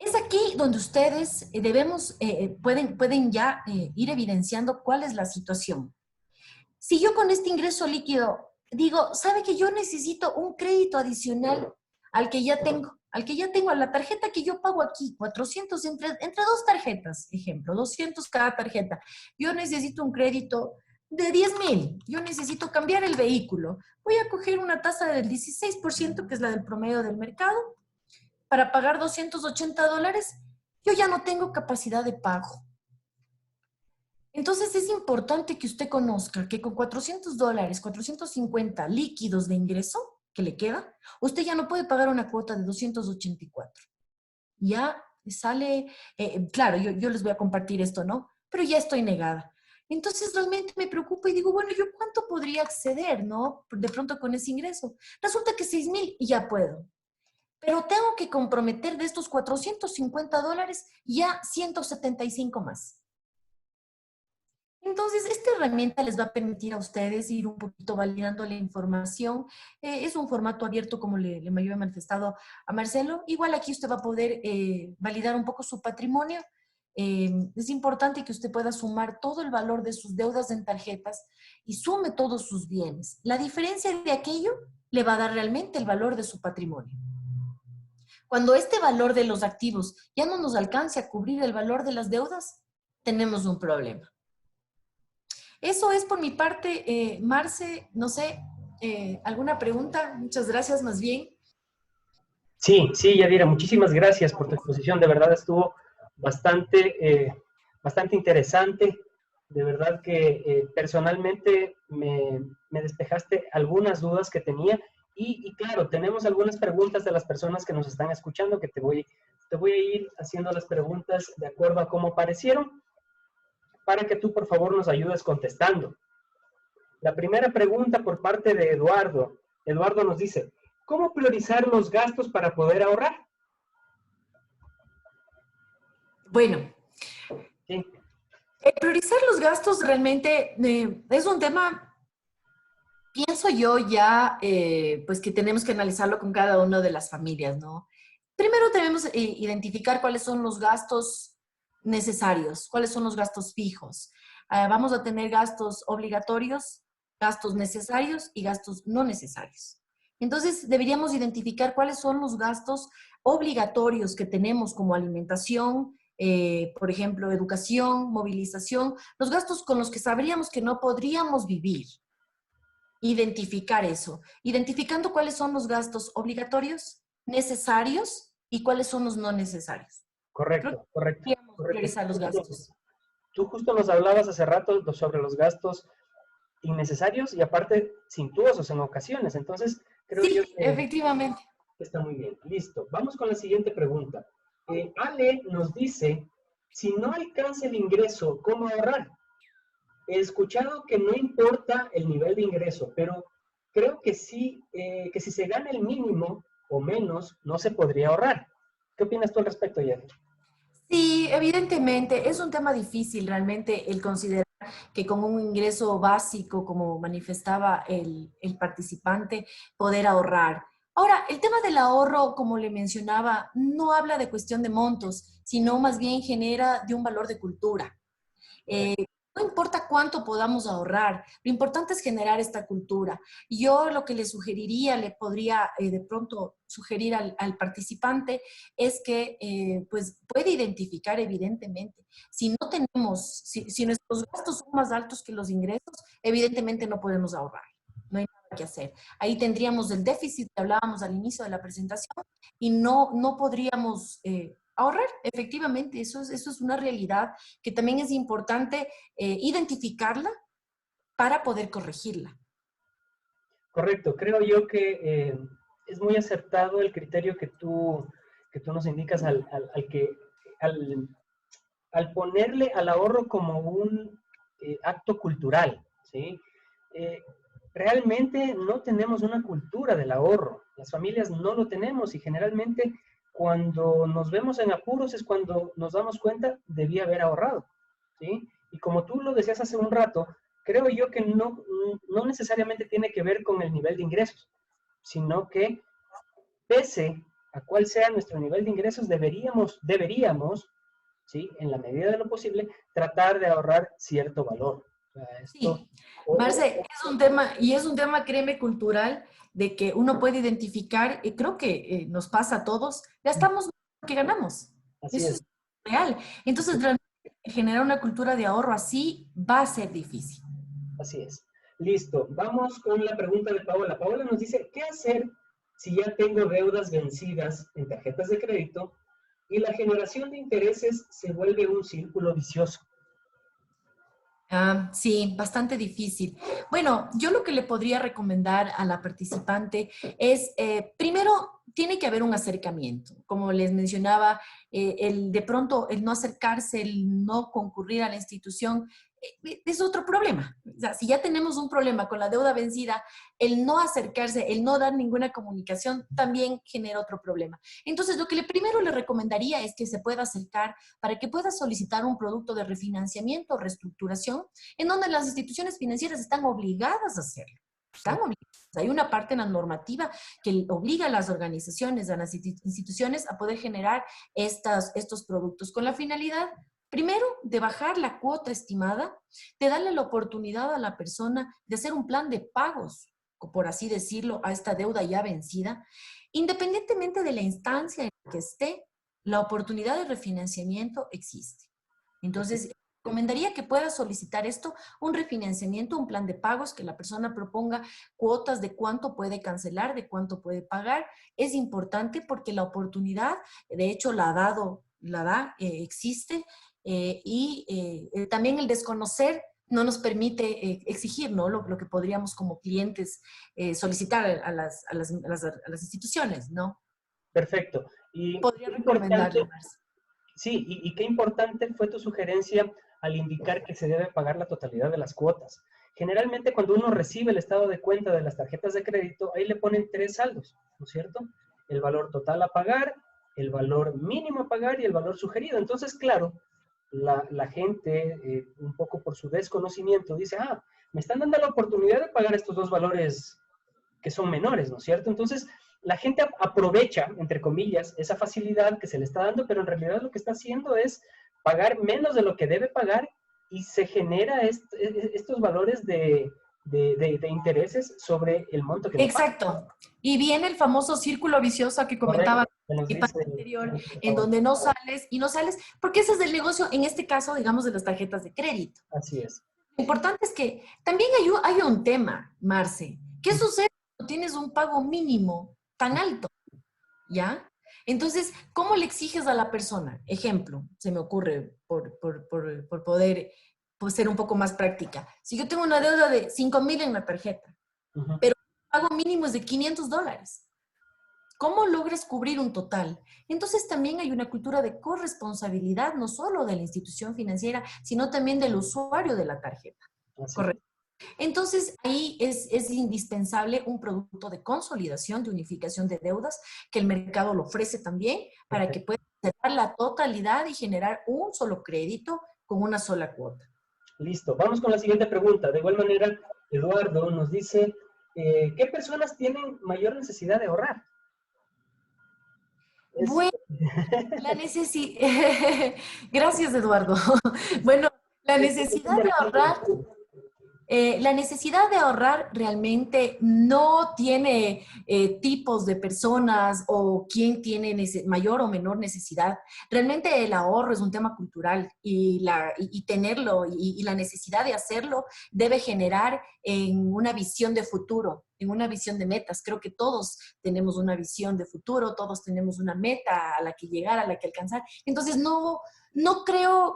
Es aquí donde ustedes pueden ya ir evidenciando cuál es la situación. Si yo con este ingreso líquido digo, ¿sabe que yo necesito un crédito adicional a la tarjeta que yo pago aquí, 400 entre dos tarjetas, ejemplo, 200 cada tarjeta. Yo necesito un crédito de 10,000, yo necesito cambiar el vehículo. Voy a coger una tasa del 16%, que es la del promedio del mercado, para pagar $280. Yo ya no tengo capacidad de pago. Entonces es importante que usted conozca que con $400, 450 líquidos de ingreso que le queda, usted ya no puede pagar una cuota de 284. Ya sale, claro, yo les voy a compartir esto, ¿no? Pero ya estoy negada. Entonces realmente me preocupa y digo, bueno, ¿yo cuánto podría acceder, no? De pronto con ese ingreso. Resulta que 6,000 y ya puedo. Pero tengo que comprometer de estos $450 ya 175 más. Entonces, esta herramienta les va a permitir a ustedes ir un poquito validando la información. Es un formato abierto, como le había manifestado a Marcelo. Igual aquí usted va a poder validar un poco su patrimonio. Es importante que usted pueda sumar todo el valor de sus deudas en tarjetas y sume todos sus bienes. La diferencia de aquello le va a dar realmente el valor de su patrimonio. Cuando este valor de los activos ya no nos alcance a cubrir el valor de las deudas, tenemos un problema. Eso es por mi parte, Marce, no sé, ¿alguna pregunta? Muchas gracias más bien. Sí, sí, Yadira, muchísimas gracias por tu exposición. De verdad estuvo bastante interesante. De verdad que personalmente me despejaste algunas dudas que tenía. Y claro, tenemos algunas preguntas de las personas que nos están escuchando que te voy a ir haciendo las preguntas de acuerdo a cómo aparecieron para que tú, por favor, nos ayudes contestando. La primera pregunta por parte de Eduardo. Eduardo nos dice, ¿cómo priorizar los gastos para poder ahorrar? Bueno, Sí, priorizar los gastos realmente es un tema, pienso yo ya, pues que tenemos que analizarlo con cada una de las familias, ¿no? Primero debemos identificar cuáles son los gastos necesarios, cuáles son los gastos fijos. Vamos a tener gastos obligatorios, gastos necesarios y gastos no necesarios. Entonces, deberíamos identificar cuáles son los gastos obligatorios que tenemos como alimentación, por ejemplo, educación, movilización, los gastos con los que sabríamos que no podríamos vivir. Identificar eso, identificando cuáles son los gastos obligatorios, necesarios y cuáles son los no necesarios. Creo que correcto, correcto, deberíamos correcto. priorizar los gastos. Tú justo nos hablabas hace rato sobre los gastos innecesarios y aparte suntuosos en ocasiones. Entonces, creo yo Sí, efectivamente. que está muy bien. Listo. Vamos con la siguiente pregunta. Ale nos dice, si no alcanza el ingreso, ¿cómo ahorrar? He escuchado que no importa el nivel de ingreso, pero creo que sí, que si se gana el mínimo o menos, no se podría ahorrar. ¿Qué opinas tú al respecto, Jenny? Sí, evidentemente es un tema difícil realmente el considerar que con un ingreso básico, como manifestaba el participante, poder ahorrar. Ahora, el tema del ahorro, como le mencionaba, no habla de cuestión de montos, sino más bien genera de un valor de cultura. Eh, no importa cuánto podamos ahorrar, lo importante es generar esta cultura. Yo lo que le sugeriría, le podría de pronto sugerir al participante es que pues puede identificar evidentemente, si no tenemos, si nuestros gastos son más altos que los ingresos, evidentemente no podemos ahorrar. No hay nada que hacer. Ahí tendríamos el déficit que hablábamos al inicio de la presentación y no podríamos ahorrar. Efectivamente, eso es una realidad que también es importante identificarla para poder corregirla. Correcto, creo yo que es muy acertado el criterio que tú nos indicas al, al ponerle al ahorro como un acto cultural, ¿sí? Eh, realmente no tenemos una cultura del ahorro, las familias no lo tenemos y generalmente cuando nos vemos en apuros es cuando nos damos cuenta debía haber ahorrado, ¿sí? Y como tú lo decías hace un rato, creo yo que no necesariamente tiene que ver con el nivel de ingresos, sino que pese a cuál sea nuestro nivel de ingresos, deberíamos, ¿sí? En la medida de lo posible, tratar de ahorrar cierto valor. O sea, esto, Sí, Marce, es un tema, y es un tema, créeme, cultural, de que uno puede identificar, y creo que nos pasa a todos, gastamos lo que ganamos. así Eso es, es real. Entonces, realmente, generar una cultura de ahorro así va a ser difícil. así es. Listo, vamos con la pregunta de Paola. Paola nos dice, ¿qué hacer si ya tengo deudas vencidas en tarjetas de crédito y la generación de intereses se vuelve un círculo vicioso? Ah, sí, bastante difícil. Bueno, yo lo que le podría recomendar a la participante es, primero, tiene que haber un acercamiento. Como les mencionaba, de pronto el no acercarse, el no concurrir a la institución, es otro problema. O sea, si ya tenemos un problema con la deuda vencida, el no acercarse, el no dar ninguna comunicación, también genera otro problema. Entonces, lo que primero le recomendaría es que se pueda acercar para que pueda solicitar un producto de refinanciamiento o reestructuración en donde las instituciones financieras están obligadas a hacerlo. Están obligadas. Hay una parte en la normativa que obliga a las organizaciones, a las instituciones a poder generar estos productos con la finalidad, primero, de bajar la cuota estimada, de darle la oportunidad a la persona de hacer un plan de pagos, por así decirlo, a esta deuda ya vencida, independientemente de la instancia en la que esté, la oportunidad de refinanciamiento existe. Entonces, recomendaría que pueda solicitar esto, un refinanciamiento, un plan de pagos, que la persona proponga cuotas de cuánto puede cancelar, de cuánto puede pagar. Es importante porque la oportunidad, de hecho, existe, también el desconocer no nos permite exigir, ¿no? Lo que podríamos como clientes solicitar a las instituciones, ¿no? Perfecto. Y Podría qué recomendarle, importante, Marce. sí, y qué importante fue tu sugerencia al indicar que se debe pagar la totalidad de las cuotas. Generalmente cuando uno recibe el estado de cuenta de las tarjetas de crédito, ahí le ponen 3 saldos, ¿no es cierto? El valor total a pagar, el valor mínimo a pagar y el valor sugerido. Entonces, claro, la gente, un poco por su desconocimiento, dice, ah, me están dando la oportunidad de pagar estos dos valores que son menores, ¿no es cierto? Entonces, la gente aprovecha, entre comillas, esa facilidad que se le está dando, pero en realidad lo que está haciendo es pagar menos de lo que debe pagar y se genera estos valores de intereses sobre el monto que no paga. Exacto. Y viene el famoso círculo vicioso que comentaba Correcto, que nos en parte dice, anterior, por en favor. donde no sales y no sales, porque ese es el negocio, en este caso, digamos, de las tarjetas de crédito. Así es. Lo importante es que también hay un tema, Marce. ¿Qué sucede cuando tienes un pago mínimo tan alto? ¿Ya? Entonces, ¿cómo le exiges a la persona? Ejemplo, se me ocurre por poder pues, ser un poco más práctica. Si yo tengo una deuda de 5,000 en la tarjeta, pero el pago mínimo es de $500, ¿cómo logras cubrir un total? Entonces también hay una cultura de corresponsabilidad, no solo de la institución financiera, sino también del usuario de la tarjeta. Así es. Correcto. Entonces, ahí es indispensable un producto de consolidación, de unificación de deudas, que el mercado lo ofrece también para que pueda cerrar la totalidad y generar un solo crédito con una sola cuota. Listo. Vamos con la siguiente pregunta. De igual manera, Eduardo nos dice, ¿qué personas tienen mayor necesidad de ahorrar? Bueno, la necesidad... Gracias, Eduardo. Bueno, la necesidad de ahorrar... la necesidad de ahorrar realmente no tiene tipos de personas o quién tiene mayor o menor necesidad. Realmente el ahorro es un tema cultural y tenerlo y la necesidad de hacerlo debe generar en una visión de futuro, en una visión de metas. Creo que todos tenemos una visión de futuro, todos tenemos una meta a la que llegar, a la que alcanzar. Entonces no creo,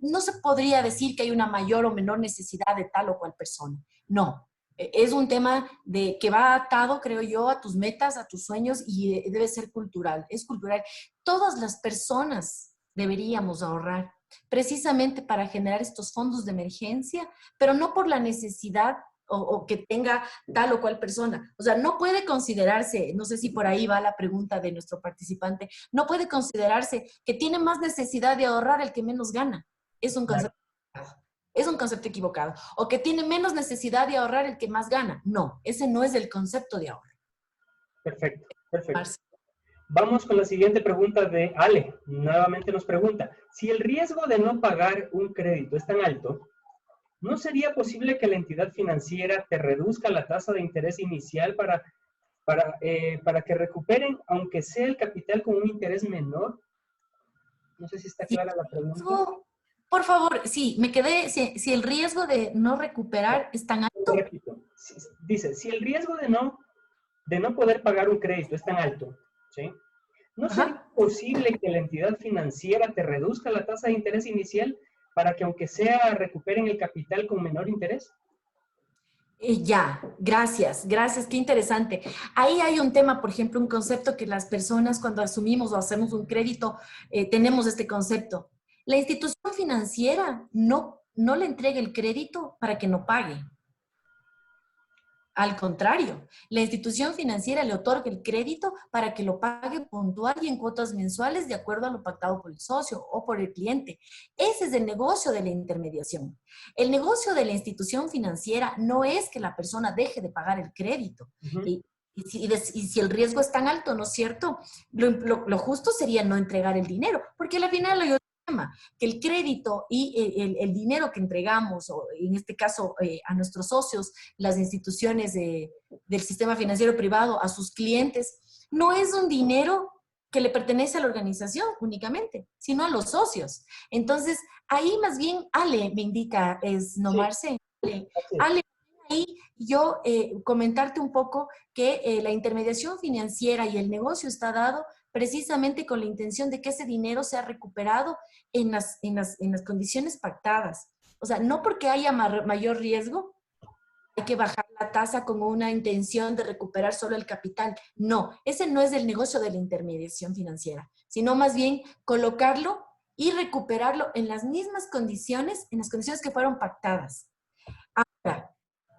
no se podría decir que hay una mayor o menor necesidad de tal o cual persona. No, es un tema que va atado, creo yo, a tus metas, a tus sueños y debe ser cultural, es cultural. Todas las personas deberíamos ahorrar precisamente para generar estos fondos de emergencia, pero no por la necesidad o que tenga tal o cual persona. O sea, no puede considerarse, no sé si por ahí va la pregunta de nuestro participante, no puede considerarse que tiene más necesidad de ahorrar el que menos gana. Es un concepto equivocado. Es un concepto equivocado. O que tiene menos necesidad de ahorrar el que más gana. No, ese no es el concepto de ahorro. Perfecto, perfecto. Vamos con la siguiente pregunta de Ale. Nuevamente nos pregunta, si el riesgo de no pagar un crédito es tan alto, ¿no sería posible que la entidad financiera te reduzca la tasa de interés inicial para que recuperen, aunque sea el capital con un interés menor? No sé si está clara la pregunta. Por favor, sí, me quedé, si el riesgo de no recuperar es tan alto. Repito, dice, si el riesgo de no poder pagar un crédito es tan alto, ¿sí? ¿No sería posible que la entidad financiera te reduzca la tasa de interés inicial para que aunque sea recuperen el capital con menor interés? Ya, gracias, qué interesante. Ahí hay un tema, por ejemplo, un concepto que las personas cuando asumimos o hacemos un crédito, tenemos este concepto. La institución financiera no le entrega el crédito para que no pague. Al contrario, la institución financiera le otorga el crédito para que lo pague puntual y en cuotas mensuales de acuerdo a lo pactado por el socio o por el cliente. Ese es el negocio de la intermediación. El negocio de la institución financiera no es que la persona deje de pagar el crédito. Y si el riesgo es tan alto, ¿no es cierto? Lo justo sería no entregar el dinero, porque al final hay otro tema, que el crédito y el dinero que entregamos, o en este caso a nuestros socios, las instituciones del sistema financiero privado, a sus clientes, no es un dinero que le pertenece a la organización únicamente, sino a los socios. Entonces, ahí más bien Ale me indica, es nombrarse. Ale, ahí yo comentarte un poco que la intermediación financiera y el negocio está dado precisamente con la intención de que ese dinero sea recuperado en las condiciones pactadas. O sea, no porque haya mayor riesgo, hay que bajar la tasa con una intención de recuperar solo el capital. No, ese no es el negocio de la intermediación financiera, sino más bien colocarlo y recuperarlo en las mismas condiciones, en las condiciones que fueron pactadas. Ahora,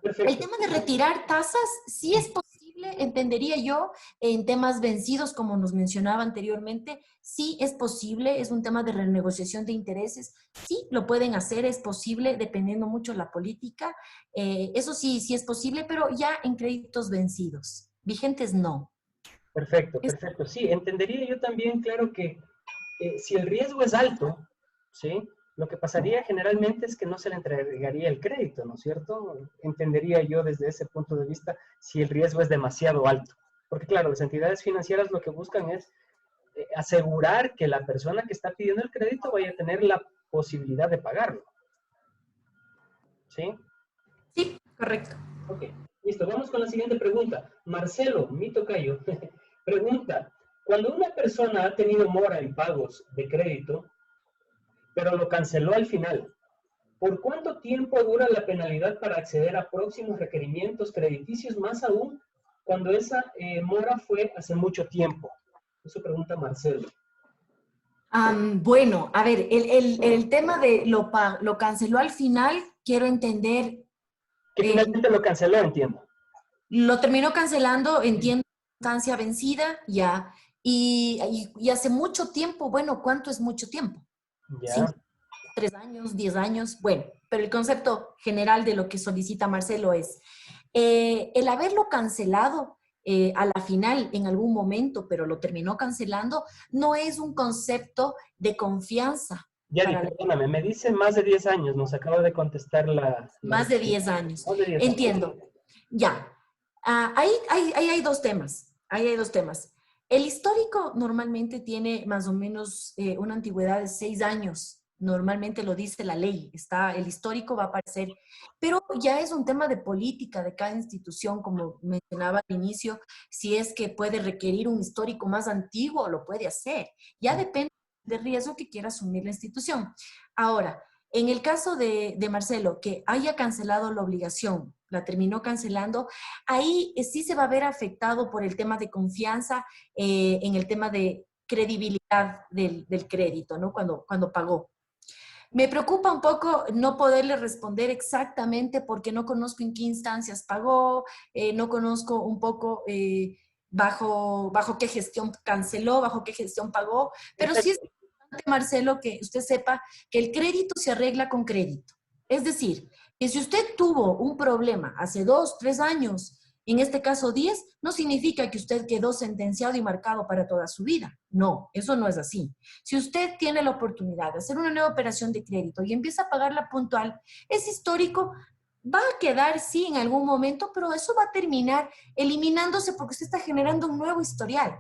El Perfecto. tema de retirar tasas sí es posible, entendería yo, en temas vencidos, como nos mencionaba anteriormente, sí es posible, es un tema de renegociación de intereses, sí lo pueden hacer, es posible, dependiendo mucho de la política, eso sí, sí es posible, pero ya en créditos vencidos, vigentes no. Perfecto, Es- perfecto. Sí, entendería yo también, claro, que si el riesgo es alto, ¿sí? Lo que pasaría generalmente es que no se le entregaría el crédito, ¿no es cierto? Entendería yo desde ese punto de vista si el riesgo es demasiado alto. Porque claro, las entidades financieras lo que buscan es asegurar que la persona que está pidiendo el crédito vaya a tener la posibilidad de pagarlo, ¿sí? sí, correcto. Ok, listo. Vamos con la siguiente pregunta. Marcelo, mi tocayo, pregunta, cuando una persona ha tenido mora en pagos de crédito, pero lo canceló al final, ¿por cuánto tiempo dura la penalidad para acceder a próximos requerimientos crediticios, más aún cuando esa mora fue hace mucho tiempo? Eso pregunta Marcelo. Bueno, a ver, el tema de lo canceló al final, quiero entender, Que eh, finalmente lo canceló, entiendo. lo terminó cancelando, entiendo, instancia vencida, ya, y hace mucho tiempo, bueno, ¿cuánto es mucho tiempo? Ya, ¿Cinco, 3 años, 10 años? Bueno, pero el concepto general de lo que solicita Marcelo es, el haberlo cancelado a la final en algún momento, pero lo terminó cancelando, no es un concepto de confianza Yadi, para la perdóname, me dice más de 10 años, nos acaba de contestar la más de respuesta. 10 años. Más de 10 años. Entiendo. Ya. Ahí hay dos temas. Ahí hay dos temas. El histórico normalmente tiene más o menos una antigüedad de 6 años. Normalmente lo dice la ley. Está, el histórico va a aparecer. Pero ya es un tema de política de cada institución, como mencionaba al inicio. Si es que puede requerir un histórico más antiguo, lo puede hacer. Ya depende del riesgo que quiera asumir la institución. Ahora, en el caso de Marcelo, que haya cancelado la obligación, la terminó cancelando, ahí sí se va a ver afectado por el tema de confianza, en el tema de credibilidad del crédito, ¿no? Cuando pagó. Me preocupa un poco no poderle responder exactamente porque no conozco en qué instancias pagó, no conozco un poco bajo qué gestión canceló, bajo qué gestión pagó, pero sí es Perfecto. importante, Marcelo, que usted sepa que el crédito se arregla con crédito. Es decir, que si usted tuvo un problema hace 2, 3 años, en este caso 10, no significa que usted quedó sentenciado y marcado para toda su vida. No, eso no es así. Si usted tiene la oportunidad de hacer una nueva operación de crédito y empieza a pagarla puntual, es histórico, va a quedar, sí, en algún momento, pero eso va a terminar eliminándose porque usted está generando un nuevo historial.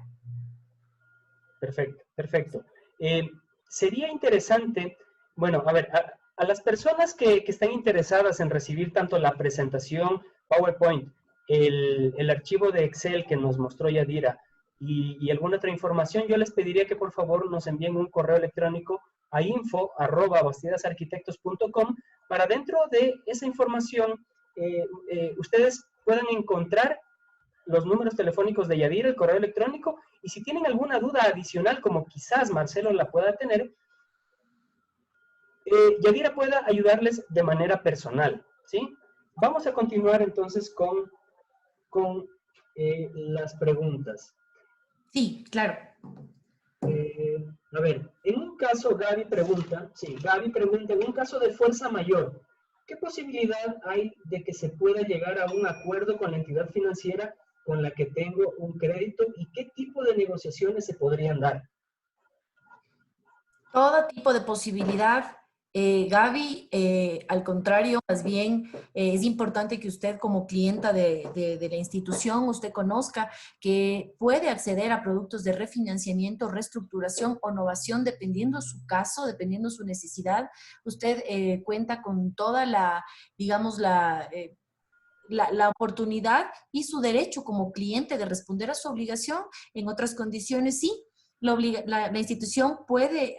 Perfecto, perfecto. Eh, Sería interesante, bueno, a ver, a las personas que están interesadas en recibir tanto la presentación PowerPoint, el archivo de Excel que nos mostró Yadira y alguna otra información, yo les pediría que por favor nos envíen un correo electrónico a info@bastidasarquitectos.com para dentro de esa información ustedes puedan encontrar los números telefónicos de Yadira, el correo electrónico, y si tienen alguna duda adicional, como quizás Marcelo la pueda tener, Yadira pueda ayudarles de manera personal, ¿sí? Vamos a continuar entonces con las preguntas. Sí, claro. A ver, en un caso, Gaby pregunta, en un caso de fuerza mayor, ¿qué posibilidad hay de que se pueda llegar a un acuerdo con la entidad financiera con la que tengo un crédito y qué tipo de negociaciones se podrían dar? Todo tipo de posibilidad. Gaby, al contrario, más bien es importante que usted como clienta de la institución, usted conozca que puede acceder a productos de refinanciamiento, reestructuración o innovación, dependiendo su caso, dependiendo su necesidad. Usted cuenta con toda la, digamos, la oportunidad y su derecho como cliente de responder a su obligación. En otras condiciones, sí, la institución puede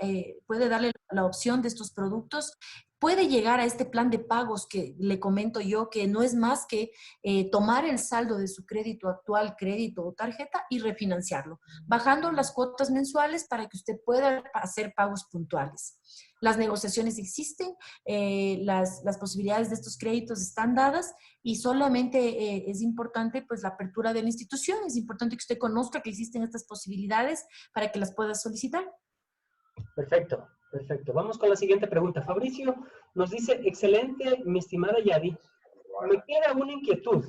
darle la opción de estos productos. puede llegar a este plan de pagos que le comento yo, que no es más que tomar el saldo de su crédito actual, crédito o tarjeta y refinanciarlo, bajando las cuotas mensuales para que usted pueda hacer pagos puntuales. Las negociaciones existen, las posibilidades de estos créditos están dadas y solamente es importante pues la apertura de la institución, es importante que usted conozca que existen estas posibilidades para que las pueda solicitar. Perfecto, perfecto. Vamos con la siguiente pregunta. Fabricio nos dice, excelente, mi estimada Yadi. Me queda una inquietud.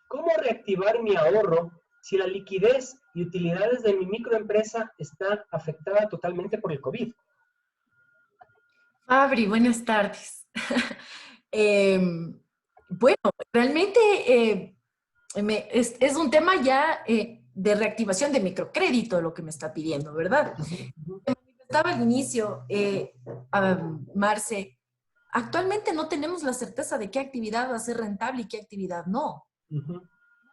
¿Cómo reactivar mi ahorro si la liquidez y utilidades de mi microempresa está afectada totalmente por el COVID? Fabri, buenas tardes. Bueno, realmente es un tema ya de reactivación de microcrédito lo que me está pidiendo, ¿verdad? Estaba al inicio, Marce, actualmente no tenemos la certeza de qué actividad va a ser rentable y qué actividad no. Uh-huh.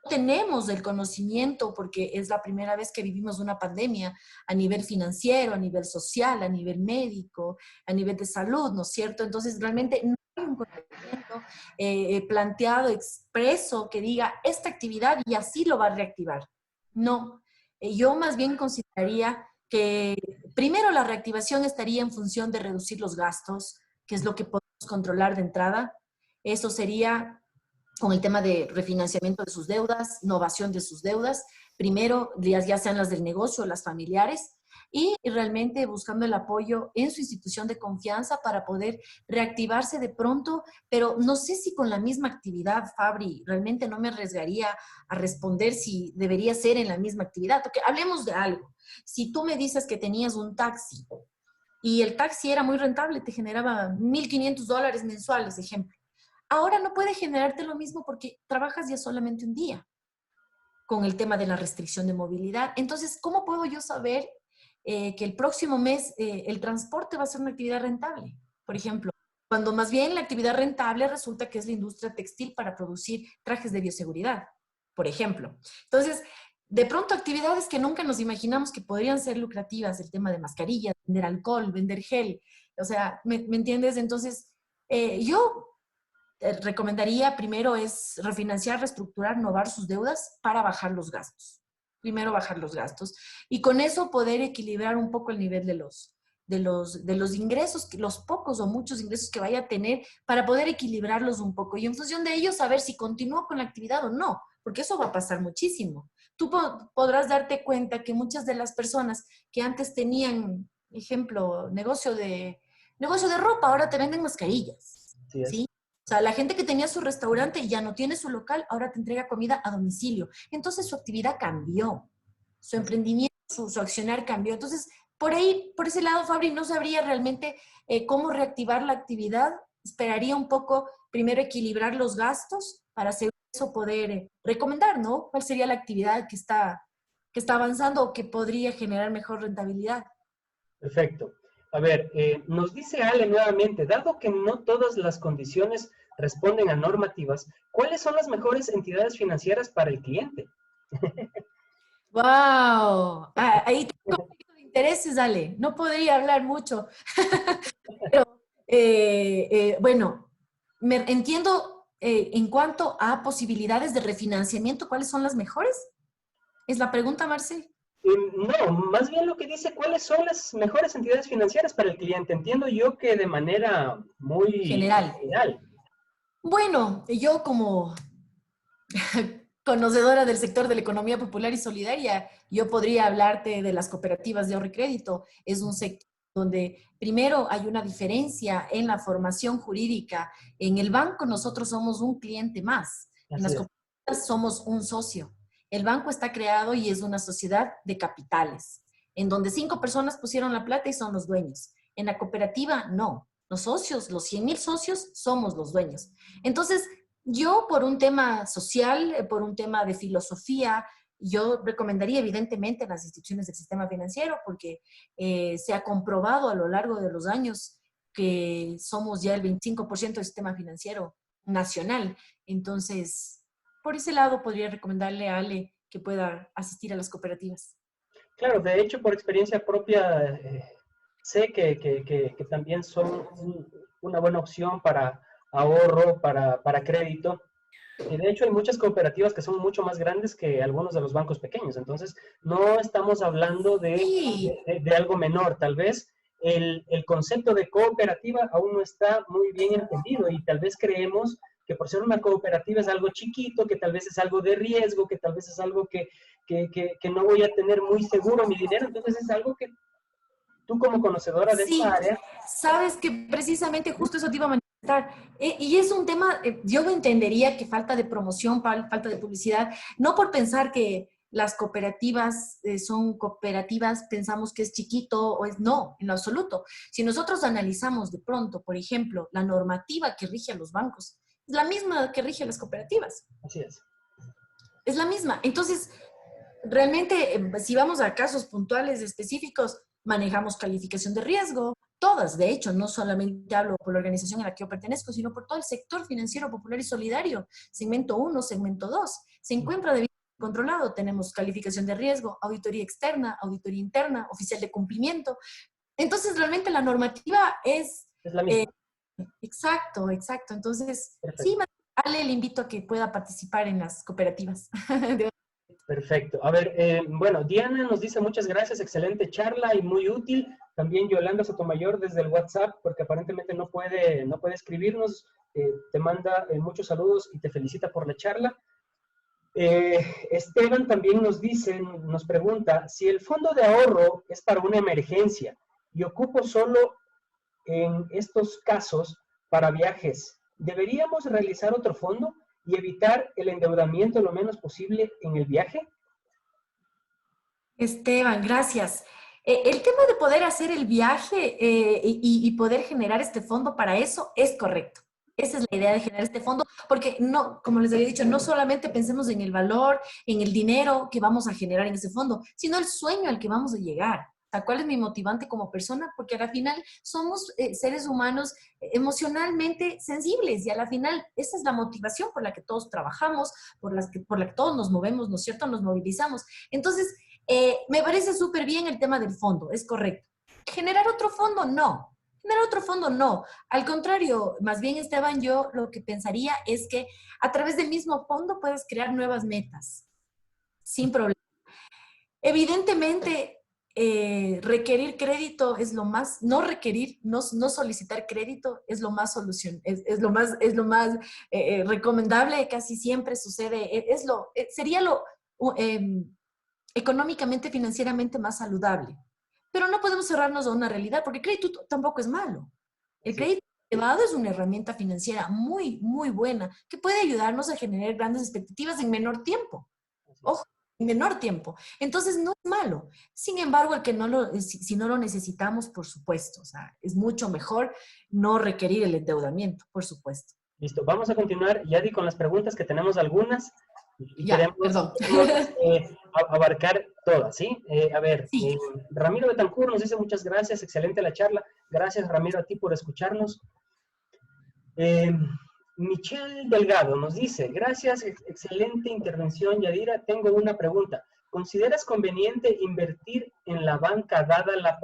No tenemos el conocimiento porque es la primera vez que vivimos una pandemia a nivel financiero, a nivel social, a nivel médico, a nivel de salud, ¿no es cierto? Entonces, realmente no hay un conocimiento planteado, expreso, que diga esta actividad y así lo va a reactivar. No, yo más bien consideraría que primero la reactivación estaría en función de reducir los gastos, que es lo que podemos controlar de entrada. Eso sería con el tema de refinanciamiento de sus deudas, novación de sus deudas, primero ya sean las del negocio o las familiares, y realmente buscando el apoyo en su institución de confianza para poder reactivarse de pronto, pero no sé si con la misma actividad, Fabri, realmente no me arriesgaría a responder si debería ser en la misma actividad, porque hablemos de algo. Si tú me dices que tenías un taxi y el taxi era muy rentable, te generaba $1,500 mensuales, ejemplo. Ahora no puede generarte lo mismo porque trabajas ya solamente un día con el tema de la restricción de movilidad. Entonces, ¿cómo puedo yo saber que el próximo mes el transporte va a ser una actividad rentable? Por ejemplo, cuando más bien la actividad rentable resulta que es la industria textil para producir trajes de bioseguridad, por ejemplo. Entonces, de pronto actividades que nunca nos imaginamos que podrían ser lucrativas, el tema de mascarillas, vender alcohol, vender gel, o sea, ¿me entiendes? Entonces, yo recomendaría primero es refinanciar, reestructurar, novar sus deudas para bajar los gastos. Primero bajar los gastos y con eso poder equilibrar un poco el nivel de los ingresos, los pocos o muchos ingresos que vaya a tener para poder equilibrarlos un poco y en función de ello saber si continúa con la actividad o no, porque eso va a pasar muchísimo. Tú podrás darte cuenta que muchas de las personas que antes tenían, ejemplo, negocio de ropa, ahora te venden mascarillas, Sí es. ¿sí? O sea, la gente que tenía su restaurante y ya no tiene su local, ahora te entrega comida a domicilio. Entonces su actividad cambió, su emprendimiento, su accionar cambió. Entonces, por ahí, por ese lado, Fabri, no sabría realmente cómo reactivar la actividad. Esperaría un poco primero equilibrar los gastos para hacer eso poder recomendar, ¿no? ¿Cuál sería la actividad que está avanzando o que podría generar mejor rentabilidad? Perfecto. A ver, nos dice Ale nuevamente, dado que no todas las condiciones responden a normativas, ¿cuáles son las mejores entidades financieras para el cliente? ¡Wow! Ahí tengo conflicto de intereses, Ale. No podría hablar mucho. Pero, bueno, entiendo en cuanto a posibilidades de refinanciamiento, ¿cuáles son las mejores? ¿Es la pregunta, Marcel? No, más bien lo que dice, ¿cuáles son las mejores entidades financieras para el cliente? Entiendo yo que de manera muy General. general. Bueno, yo como conocedora del sector de la economía popular y solidaria, yo podría hablarte de las cooperativas de ahorro y crédito. Es un sector donde primero hay una diferencia en la formación jurídica. En el banco nosotros somos un cliente más. En Así las es. cooperativas somos un socio. El banco está creado y es una sociedad de capitales, en donde 5 personas pusieron la plata y son los dueños. En la cooperativa, no. Los socios, los 100,000 socios, somos los dueños. Entonces, yo, por un tema social, por un tema de filosofía, yo recomendaría evidentemente las instituciones del sistema financiero porque se ha comprobado a lo largo de los años que somos ya el 25% del sistema financiero nacional. Entonces, por ese lado podría recomendarle a Ale que pueda asistir a las cooperativas. Claro, de hecho, por experiencia propia, sé que también son una buena opción para ahorro, para crédito. Y de hecho hay muchas cooperativas que son mucho más grandes que algunos de los bancos pequeños. Entonces, no estamos hablando Sí, de algo menor. Tal vez el concepto de cooperativa aún no está muy bien entendido y tal vez creemos que por ser una cooperativa es algo chiquito, que tal vez es algo de riesgo, que tal vez es algo que no voy a tener muy seguro mi dinero. Entonces, es algo que tú como conocedora de esta sí, área, sabes que precisamente justo eso te iba a manifestar. Y es un tema, yo entendería que falta de promoción, falta de publicidad, no por pensar que las cooperativas son cooperativas, pensamos que es chiquito o es no, en lo absoluto. Si nosotros analizamos de pronto, por ejemplo, la normativa que rige a los bancos, es la misma que rige a las cooperativas, así es. es la misma. Entonces, realmente, si vamos a casos puntuales específicos, manejamos calificación de riesgo, todas, de hecho, no solamente hablo por la organización a la que yo pertenezco, sino por todo el sector financiero popular y solidario, segmento uno, segmento 2, se encuentra debidamente controlado. Tenemos calificación de riesgo, auditoría externa, auditoría interna, oficial de cumplimiento. Entonces, realmente la normativa es Es la eh, misma. exacto, exacto. Entonces, sí, Perfecto. Ale, le invito a que pueda participar en las cooperativas. Perfecto. A ver, bueno, Diana nos dice muchas gracias, excelente charla y muy útil. También Yolanda Sotomayor desde el WhatsApp, porque aparentemente no puede escribirnos, te manda muchos saludos y te felicita por la charla. Esteban también nos pregunta, si el fondo de ahorro es para una emergencia y ocupo solo en estos casos para viajes, ¿deberíamos realizar otro fondo y evitar el endeudamiento lo menos posible en el viaje? Esteban, gracias. El tema de poder hacer el viaje y poder generar este fondo para eso es correcto. Esa es la idea de generar este fondo, porque no, como les había dicho, no solamente pensemos en el valor, en el dinero que vamos a generar en ese fondo, sino el sueño al que vamos a llegar. O sea, ¿cuál es mi motivante como persona? Porque al final somos seres humanos emocionalmente sensibles y a la final esa es la motivación por la que todos trabajamos, por la que todos nos movemos, ¿no es cierto? Nos movilizamos. Entonces, me parece súper bien el tema del fondo, es correcto. ¿Generar otro fondo? No. Generar otro fondo? No. Al contrario, más bien, Esteban, yo lo que pensaría es que a través del mismo fondo puedes crear nuevas metas, sin problema. Evidentemente, requerir crédito es lo más, no requerir, no solicitar crédito es lo más recomendable, casi siempre sucede, sería lo económicamente, financieramente más saludable. Pero no podemos cerrarnos a una realidad, porque el crédito tampoco es malo. El Así es, crédito elevado es una herramienta financiera muy, muy buena que puede ayudarnos a generar grandes expectativas en menor tiempo. así Ojo, es. en menor tiempo. Entonces no es malo. Sin embargo, el que no lo, si no lo necesitamos, por supuesto, o sea, es mucho mejor no requerir el endeudamiento, por supuesto. Listo, vamos a continuar, Yadi, con las preguntas que tenemos algunas y Ya, queremos, perdón. queremos abarcar todas, ¿sí? A ver, Sí, Ramiro Betancur nos dice muchas gracias, excelente la charla. Gracias, Ramiro, a ti por escucharnos. Eh, Michelle Delgado nos dice, gracias, excelente intervención, Yadira. Tengo una pregunta. ¿Consideras conveniente invertir en la banca dada la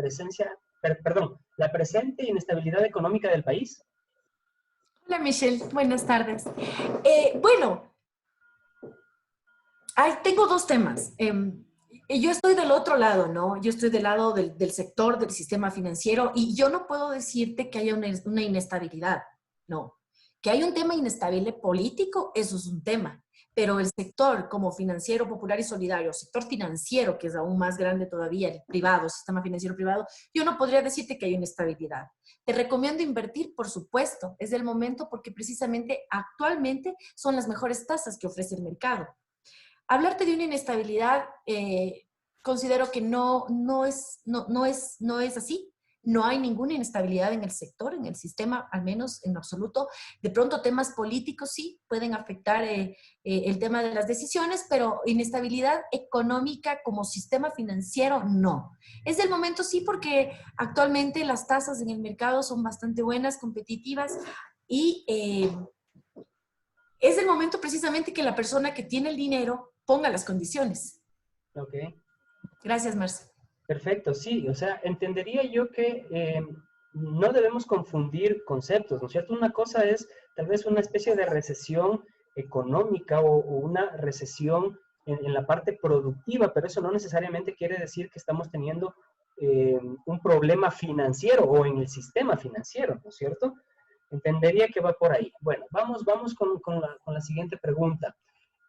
la presente inestabilidad económica del país? hola Michelle, buenas tardes. Bueno, tengo dos temas. Yo estoy del otro lado, ¿no? Yo estoy del lado del sector del sistema financiero y yo no puedo decirte que haya una inestabilidad, no. Que hay un tema inestable político, eso es un tema, pero el sector como financiero popular y solidario, sector financiero, que es aún más grande todavía, el privado, sistema financiero privado, yo no podría decirte que hay inestabilidad. Te recomiendo invertir, por supuesto, es el momento porque precisamente actualmente son las mejores tasas que ofrece el mercado. Hablarte de una inestabilidad, considero que no es así. No hay ninguna inestabilidad en el sector, en el sistema, al menos en absoluto. De pronto temas políticos sí pueden afectar el tema de las decisiones, pero inestabilidad económica como sistema financiero no. Es el momento sí porque actualmente las tasas en el mercado son bastante buenas, competitivas y es el momento precisamente que la persona que tiene el dinero ponga las condiciones. Ok. Gracias, Marce. Perfecto, sí, o sea, entendería yo que no debemos confundir conceptos, ¿no es cierto? Una cosa es tal vez una especie de recesión económica o una recesión en la parte productiva, pero eso no necesariamente quiere decir que estamos teniendo un problema financiero o en el sistema financiero, ¿no es cierto? Entendería que va por ahí. Bueno, vamos con la siguiente pregunta.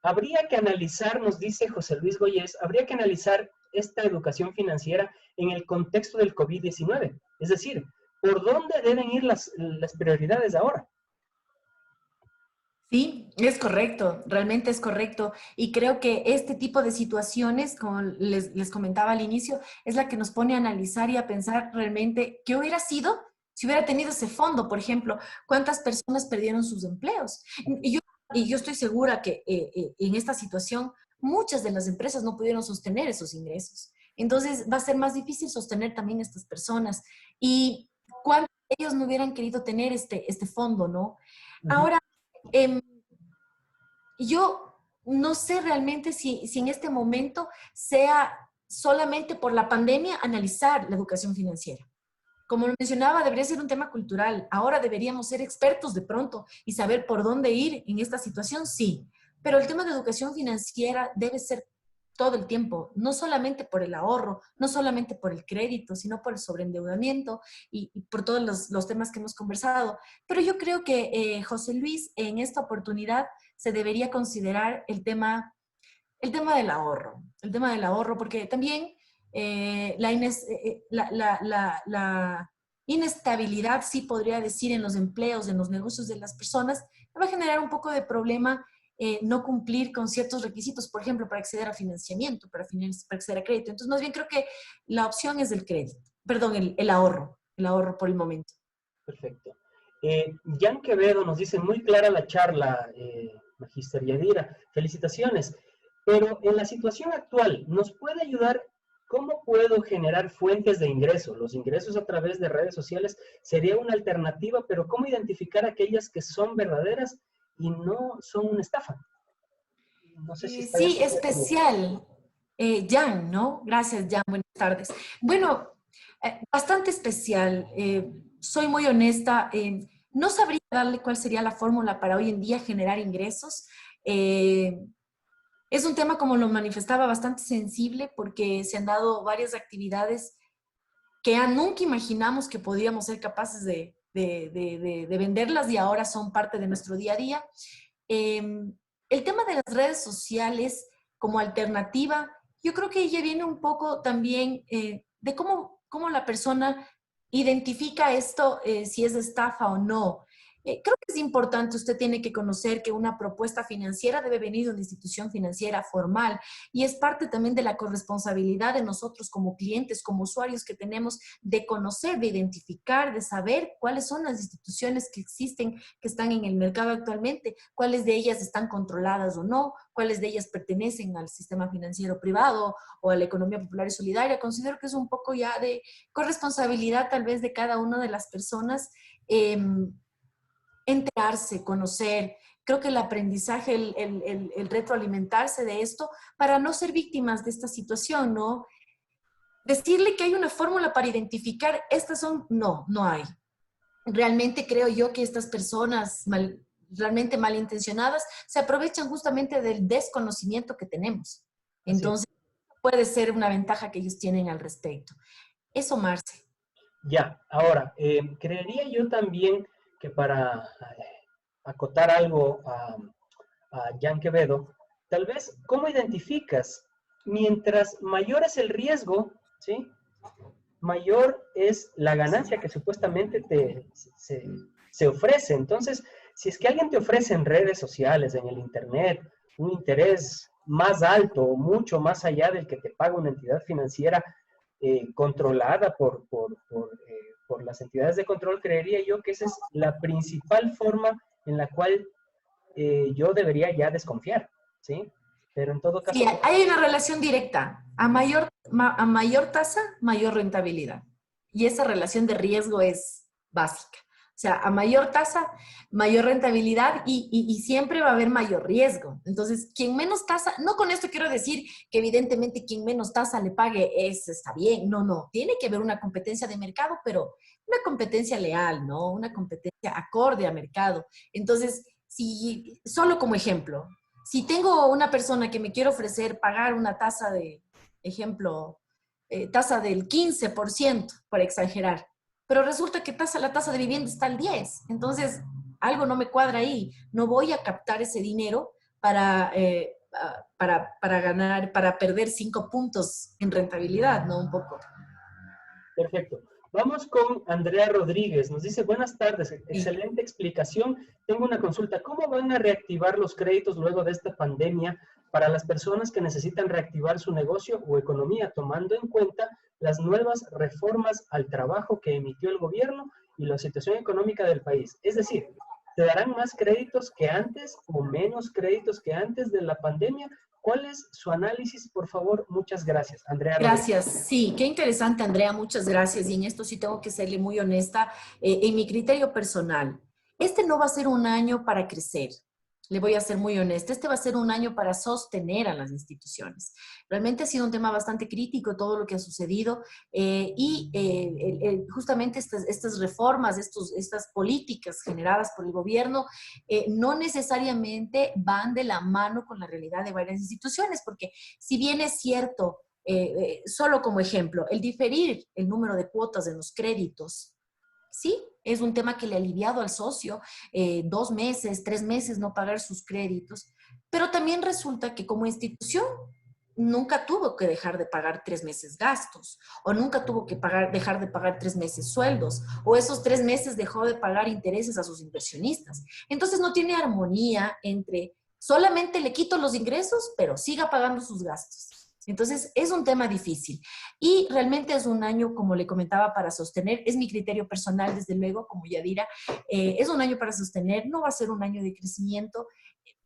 Habría que analizar, nos dice José Luis Goyes, habría que analizar esta educación financiera en el contexto del COVID-19. Es decir, ¿por dónde deben ir las prioridades ahora? Sí, es correcto, realmente es correcto. Y creo que este tipo de situaciones, como les comentaba al inicio, es la que nos pone a analizar y a pensar realmente qué hubiera sido si hubiera tenido ese fondo. Por ejemplo, cuántas personas perdieron sus empleos. Y yo estoy segura que en esta situación muchas de las empresas no pudieron sostener esos ingresos. Entonces va a ser más difícil sostener también a estas personas. Y cuántos de ellos no hubieran querido tener este fondo, ¿no? Uh -huh. Ahora, Em, yo no sé realmente si en este momento sea solamente por la pandemia analizar la educación financiera. Como lo mencionaba, debería ser un tema cultural. Ahora deberíamos ser expertos de pronto y saber por dónde ir en esta situación, sí. Pero el tema de educación financiera debe ser todo el tiempo, no solamente por el ahorro, no solamente por el crédito, sino por el sobreendeudamiento y por todos los temas que hemos conversado. Pero yo creo que, José Luis, en esta oportunidad se debería considerar el tema del ahorro, porque también la inestabilidad, sí podría decir, en los empleos, en los negocios de las personas, va a generar un poco de problema no cumplir con ciertos requisitos, por ejemplo, para acceder a financiamiento, para acceder a crédito. Entonces, más bien creo que la opción es el crédito, perdón, el ahorro por el momento. Perfecto. Jan Quevedo nos dice, muy clara la charla, Magister Yadira, felicitaciones. Pero en la situación actual, ¿nos puede ayudar? ¿Cómo puedo generar fuentes de ingreso? Los ingresos a través de redes sociales sería una alternativa, pero ¿cómo identificar aquellas que son verdaderas y no son una estafa? No sé si está de Sí, acuerdo conmigo. especial. Jan, ¿no? Gracias, Jan. Buenas tardes. Bueno, bastante especial. Soy muy honesta. No sabría darle cuál sería la fórmula para hoy en día generar ingresos. Eh, es un tema, como lo manifestaba, bastante sensible porque se han dado varias actividades que nunca imaginamos que podíamos ser capaces de venderlas y ahora son parte de nuestro día a día. Eh, el tema de las redes sociales como alternativa, yo creo que ella viene un poco también de cómo la persona identifica esto, si es estafa o no. Creo que es importante, usted tiene que conocer que una propuesta financiera debe venir de una institución financiera formal y es parte también de la corresponsabilidad de nosotros como clientes, como usuarios que tenemos de conocer, de identificar, de saber cuáles son las instituciones que existen, que están en el mercado actualmente, cuáles de ellas están controladas o no, cuáles de ellas pertenecen al sistema financiero privado o a la economía popular y solidaria. Considero que es un poco ya de corresponsabilidad tal vez de cada una de las personas enterarse, conocer. Creo que el aprendizaje, el retroalimentarse de esto para no ser víctimas de esta situación, ¿no? Decirle que hay una fórmula para identificar, estas son, no hay. Realmente creo yo que estas personas realmente malintencionadas se aprovechan justamente del desconocimiento que tenemos. Así es. Entonces, puede ser una ventaja que ellos tienen al respecto. Eso, Marce. Ya, ahora, creería yo también que para acotar algo a Jan Quevedo, tal vez, ¿cómo identificas? Mientras mayor es el riesgo, ¿sí? Mayor es la ganancia que supuestamente se ofrece. Entonces, si es que alguien te ofrece en redes sociales, en el Internet, un interés más alto o mucho más allá del que te paga una entidad financiera controlada por las entidades de control, creería yo que esa es la principal forma en la cual yo debería ya desconfiar, ¿sí? Pero en todo Sí, caso, hay una relación directa. A mayor tasa, mayor rentabilidad. Y esa relación de riesgo es básica. sea, a mayor tasa, mayor rentabilidad y siempre va a haber mayor riesgo. Entonces, quien menos tasa, no con esto quiero decir que evidentemente quien menos tasa le pague está bien. No, no. Tiene que haber una competencia de mercado, pero una competencia leal, ¿no? Una competencia acorde a mercado. Entonces, si, solo como ejemplo, si tengo una persona que me quiere ofrecer pagar una tasa de, ejemplo, tasa del 15%, por exagerar, pero resulta que la tasa de vivienda está al 10%, entonces algo no me cuadra ahí, no voy a captar ese dinero para ganar, para perder 5 puntos en rentabilidad, ¿no? Un poco. Perfecto. Vamos con Andrea Rodríguez. Nos dice, buenas tardes, Sí. excelente explicación. Tengo una consulta. ¿Cómo van a reactivar los créditos luego de esta pandemia para las personas que necesitan reactivar su negocio o economía, tomando en cuenta las nuevas reformas al trabajo que emitió el gobierno y la situación económica del país? Es decir, ¿se darán más créditos que antes o menos créditos que antes de la pandemia? ¿Cuál es su análisis, por favor? Muchas gracias. Andrea Rodríguez. Gracias. Sí, qué interesante, Andrea. Muchas gracias. Y en esto sí tengo que serle muy honesta. En mi criterio personal, este no va a ser un año para crecer. Le voy a ser muy honesta. Este va a ser un año para sostener a las instituciones. Realmente ha sido un tema bastante crítico todo lo que ha sucedido justamente estas reformas, estas políticas generadas por el gobierno no necesariamente van de la mano con la realidad de varias instituciones, porque si bien es cierto, solo como ejemplo, el diferir el número de cuotas en los créditos, sí, es un tema que le ha aliviado al socio 2 meses, 3 meses no pagar sus créditos, pero también resulta que como institución nunca tuvo que dejar de pagar 3 meses gastos, o nunca tuvo que dejar de pagar 3 meses sueldos, o esos 3 meses dejó de pagar intereses a sus inversionistas. Entonces no tiene armonía entre solamente le quito los ingresos, pero siga pagando sus gastos. Entonces, es un tema difícil y realmente es un año, como le comentaba, para sostener. Es mi criterio personal, desde luego, como Yadira, es un año para sostener, no va a ser un año de crecimiento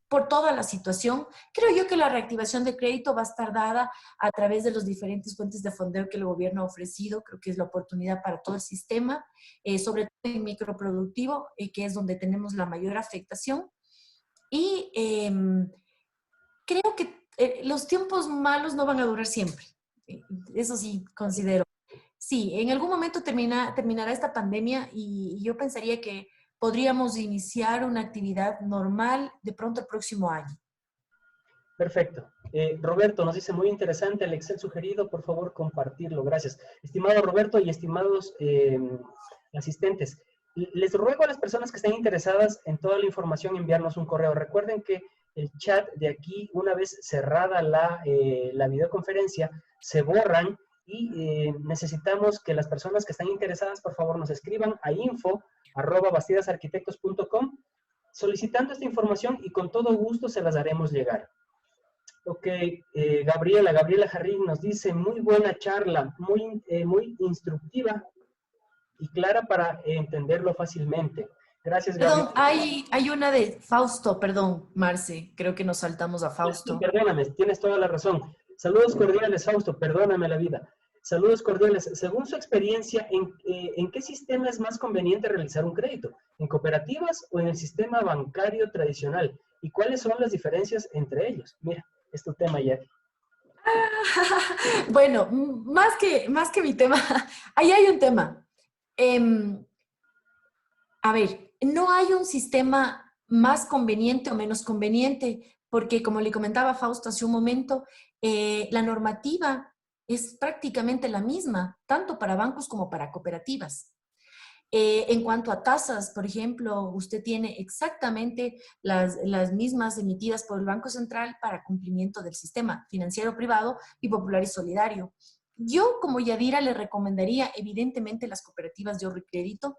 por toda la situación. Creo yo que la reactivación de crédito va a estar dada a través de los diferentes fuentes de fondeo que el gobierno ha ofrecido. Creo que es la oportunidad para todo el sistema, sobre todo en microproductivo, que es donde tenemos la mayor afectación. Y creo que los tiempos malos no van a durar siempre. Eso sí, considero. Sí, en algún momento terminará esta pandemia y yo pensaría que podríamos iniciar una actividad normal de pronto el próximo año. Perfecto. Roberto nos dice, muy interesante el Excel sugerido, por favor compartirlo, gracias. Estimado Roberto y estimados asistentes, les ruego a las personas que estén interesadas en toda la información enviarnos un correo. Recuerden que el chat de aquí, una vez cerrada la videoconferencia, se borran y necesitamos que las personas que están interesadas, por favor, nos escriban a info@bastidasarquitectos.com solicitando esta información y con todo gusto se las haremos llegar. Ok, Gabriela Jarrín nos dice, muy buena charla, muy instructiva y clara para entenderlo fácilmente. Gracias, Perdón, Gabriela. hay una de Fausto, perdón, Marce, creo que nos saltamos a Sí, Fausto. perdóname, tienes toda la razón. Saludos cordiales, Fausto, perdóname la vida. Saludos cordiales. Según su experiencia, ¿en qué sistema es más conveniente realizar un crédito? ¿En cooperativas o en el sistema bancario tradicional? ¿Y cuáles son las diferencias entre ellos? Mira, es tu tema ya. Bueno, más que mi tema, ahí hay un tema. A ver, no hay un sistema más conveniente o menos conveniente, porque como le comentaba Fausto hace un momento, la normativa es prácticamente la misma, tanto para bancos como para cooperativas. En cuanto a tasas, por ejemplo, usted tiene exactamente las mismas emitidas por el Banco Central para cumplimiento del sistema financiero privado y popular y solidario. Yo, como Yadira, le recomendaría evidentemente las cooperativas de ahorro y crédito.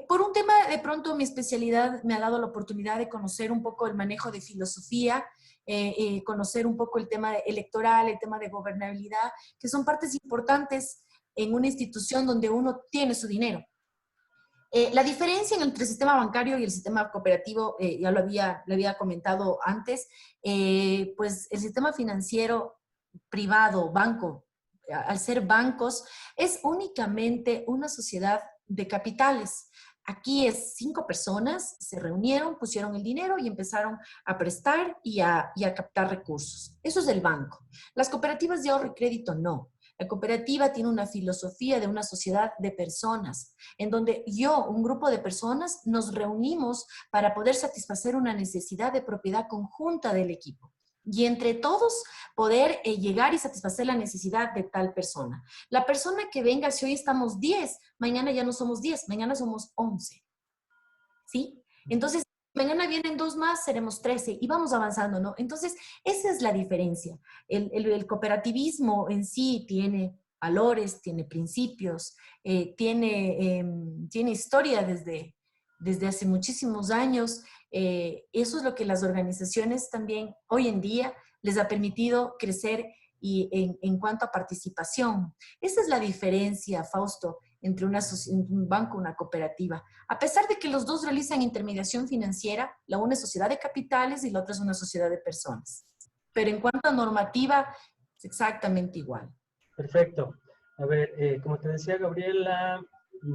Por un tema, de pronto mi especialidad me ha dado la oportunidad de conocer un poco el manejo de filosofía, conocer un poco el tema electoral, el tema de gobernabilidad, que son partes importantes en una institución donde uno tiene su dinero. La diferencia entre el sistema bancario y el sistema cooperativo, ya lo había comentado antes, pues el sistema financiero privado, banco, al ser bancos, es únicamente una sociedad de capitales. Aquí es 5 personas, se reunieron, pusieron el dinero y empezaron a prestar y a captar recursos. Eso es el banco. Las cooperativas de ahorro y crédito no. La cooperativa tiene una filosofía de una sociedad de personas, en donde un grupo de personas, nos reunimos para poder satisfacer una necesidad de propiedad conjunta del equipo. Y entre todos poder llegar y satisfacer la necesidad de tal persona. La persona que venga, si hoy estamos 10, mañana ya no somos 10, mañana somos 11. ¿Sí? Entonces, mañana vienen 2 más, seremos 13 y vamos avanzando, ¿no? Entonces, esa es la diferencia. El cooperativismo en sí tiene valores, tiene principios, tiene historia desde hace muchísimos años. Eso es lo que las organizaciones también hoy en día les ha permitido crecer y en cuanto a participación. Esa es la diferencia, Fausto, entre un banco y una cooperativa. A pesar de que los dos realizan intermediación financiera, la una es sociedad de capitales y la otra es una sociedad de personas. Pero en cuanto a normativa, es exactamente igual. Perfecto. A ver, como te decía Gabriela,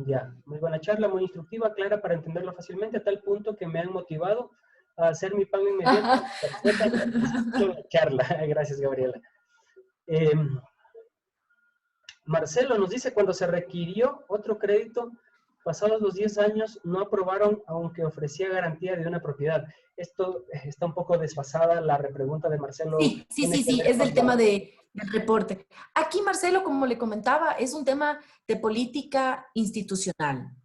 ya, muy buena charla, muy instructiva, clara para entenderlo fácilmente, a tal punto que me han motivado a hacer mi pago inmediato. La charla. Gracias, Gabriela. Marcelo nos dice, cuando se requirió otro crédito, pasados los 10 años, no aprobaron, aunque ofrecía garantía de una propiedad. Esto está un poco desfasada, la repregunta de Marcelo. Sí, es del tema del reporte. Aquí, Marcelo, como le comentaba, es un tema de política institucional.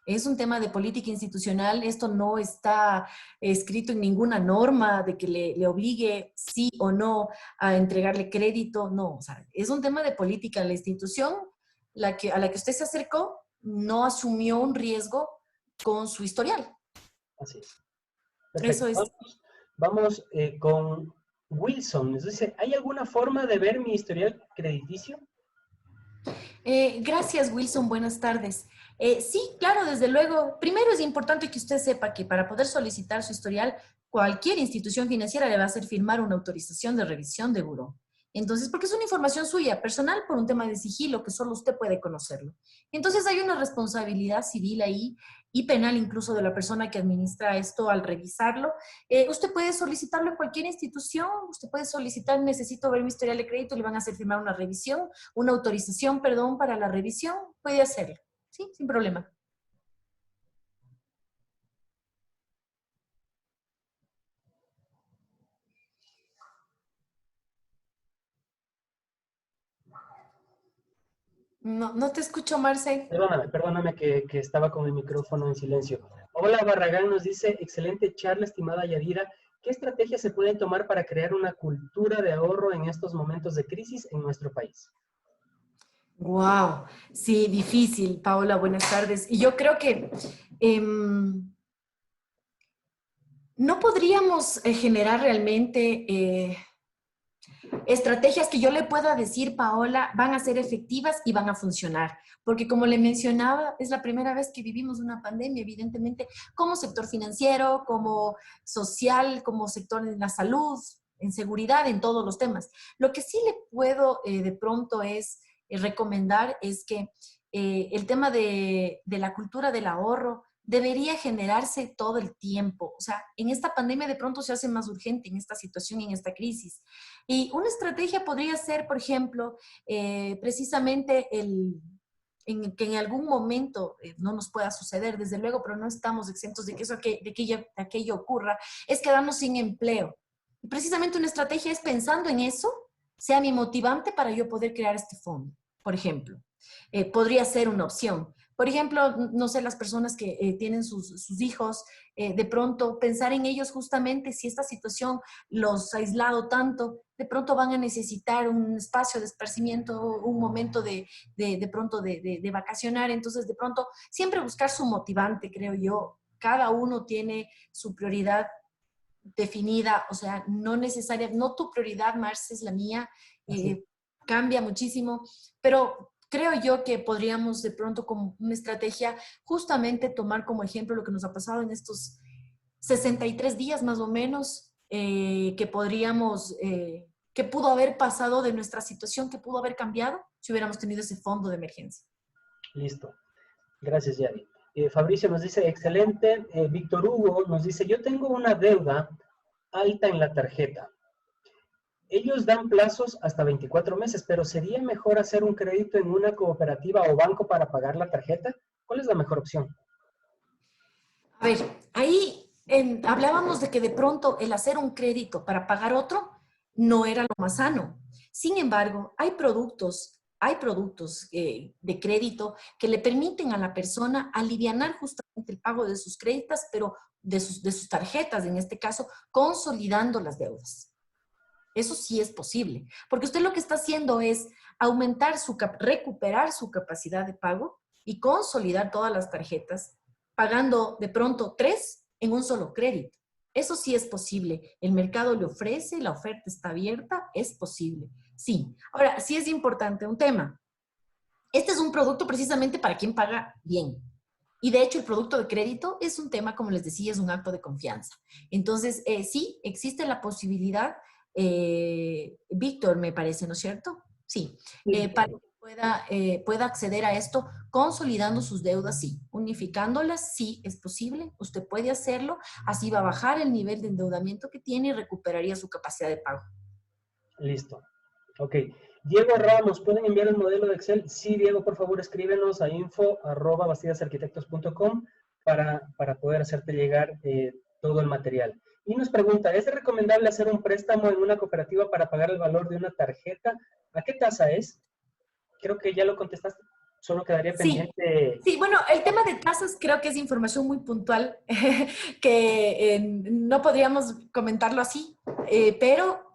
Es un tema de política institucional. Esto no está escrito en ninguna norma de que le obligue sí o no a entregarle crédito. No, o sea, es un tema de política. La institución a la que usted se acercó no asumió un riesgo con su historial. Así es. Perfecto. Eso es. Vamos con Wilson. Nos dice, ¿hay alguna forma de ver mi historial crediticio? Gracias, Wilson. Buenas tardes. Sí, claro, desde luego. Primero es importante que usted sepa que para poder solicitar su historial, cualquier institución financiera le va a hacer firmar una autorización de revisión de buró. Entonces, porque es una información suya, personal, por un tema de sigilo, que solo usted puede conocerlo. Entonces, hay una responsabilidad civil ahí y penal incluso de la persona que administra esto al revisarlo. Usted puede solicitarlo en cualquier institución, usted puede solicitar, necesito ver mi historial de crédito, le van a hacer firmar una revisión, una autorización, perdón, para la revisión, puede hacerlo, ¿sí? Sin problema. No te escucho, Marce. Perdóname que estaba con el micrófono en silencio. Hola, Barragán nos dice, excelente charla, estimada Yadira. ¿Qué estrategias se pueden tomar para crear una cultura de ahorro en estos momentos de crisis en nuestro país? Wow, sí, difícil, Paola, buenas tardes. Y yo creo que no podríamos generar realmente estrategias que yo le pueda decir, Paola, van a ser efectivas y van a funcionar. Porque como le mencionaba, es la primera vez que vivimos una pandemia, evidentemente, como sector financiero, como social, como sector en la salud, en seguridad, en todos los temas. Lo que sí le puedo de pronto es recomendar es que el tema de la cultura del ahorro debería generarse todo el tiempo. O sea, en esta pandemia de pronto se hace más urgente en esta situación, en esta crisis. Y una estrategia podría ser, por ejemplo, precisamente que en algún momento no nos pueda suceder, desde luego, pero no estamos exentos de que aquello ocurra, es quedarnos sin empleo. Y precisamente una estrategia es pensando en eso, sea mi motivante para yo poder crear este fondo, por ejemplo. Podría ser una opción. Por ejemplo, no sé, las personas que tienen sus hijos, de pronto pensar en ellos justamente si esta situación los ha aislado tanto, de pronto van a necesitar un espacio de esparcimiento, un momento de pronto de vacacionar. Entonces, de pronto, siempre buscar su motivante, creo yo. Cada uno tiene su prioridad definida, o sea, no tu prioridad, Marce, es la mía, cambia muchísimo, pero creo yo que podríamos de pronto como una estrategia justamente tomar como ejemplo lo que nos ha pasado en estos 63 días más o menos, que podríamos, que pudo haber pasado de nuestra situación, que pudo haber cambiado si hubiéramos tenido ese fondo de emergencia. Listo. Gracias, Yadi. Fabricio nos dice, excelente. Víctor Hugo nos dice, yo tengo una deuda alta en la tarjeta. Ellos dan plazos hasta 24 meses, pero ¿sería mejor hacer un crédito en una cooperativa o banco para pagar la tarjeta? ¿Cuál es la mejor opción? A ver, ahí hablábamos de que de pronto el hacer un crédito para pagar otro no era lo más sano. Sin embargo, hay productos de crédito que le permiten a la persona alivianar justamente el pago de sus créditos, pero de sus tarjetas, en este caso, consolidando las deudas. Eso sí es posible, porque usted lo que está haciendo es recuperar su capacidad de pago y consolidar todas las tarjetas, pagando de pronto 3 en un solo crédito. Eso sí es posible. El mercado le ofrece, la oferta está abierta, es posible. Sí. Ahora, sí es importante un tema. Este es un producto precisamente para quien paga bien. Y de hecho, el producto de crédito es un tema, como les decía, es un acto de confianza. Entonces, sí, existe la posibilidad, Víctor, me parece, ¿no es cierto? Sí, Sí. para que pueda acceder a esto consolidando sus deudas, sí. Unificándolas, sí, es posible. Usted puede hacerlo. Así va a bajar el nivel de endeudamiento que tiene y recuperaría su capacidad de pago. Listo. Ok. Diego Ramos, ¿pueden enviar el modelo de Excel? Sí, Diego, por favor, escríbenos a info@bastidasarquitectos.com para poder hacerte llegar todo el material. Y nos pregunta, ¿es recomendable hacer un préstamo en una cooperativa para pagar el valor de una tarjeta? ¿A qué tasa es? Creo que ya lo contestaste. Solo quedaría Sí, pendiente. sí, bueno, el tema de tasas creo que es información muy puntual que no podríamos comentarlo así, pero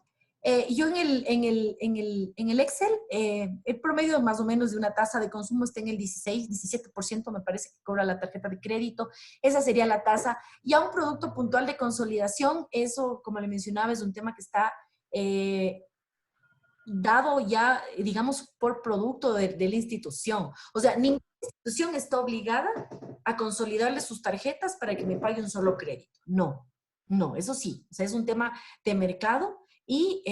yo en el Excel, el promedio más o menos de una tasa de consumo está en el 16, 17%, me parece que cobra la tarjeta de crédito. Esa sería la tasa. Ya un producto puntual de consolidación, eso, como le mencionaba, es un tema que está dado ya, digamos, por producto de la institución. O sea, ninguna institución está obligada a consolidarle sus tarjetas para que me pague un solo crédito. No, no, eso sí. O sea, es un tema de mercado y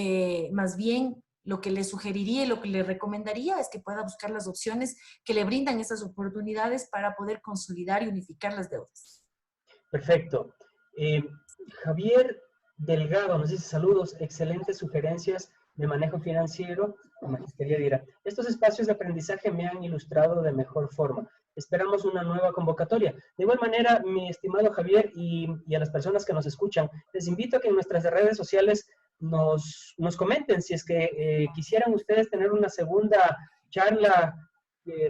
más bien lo que le sugeriría y lo que le recomendaría es que pueda buscar las opciones que le brindan esas oportunidades para poder consolidar y unificar las deudas. Perfecto. Eh, Javier Delgado nos dice saludos, excelentes sugerencias de manejo financiero, Magistería dirá. Estos espacios de aprendizaje me han ilustrado de mejor forma. Esperamos una nueva convocatoria. De igual manera, mi estimado Javier y a las personas que nos escuchan, les invito a que en nuestras redes sociales nos comenten si es que quisieran ustedes tener una segunda charla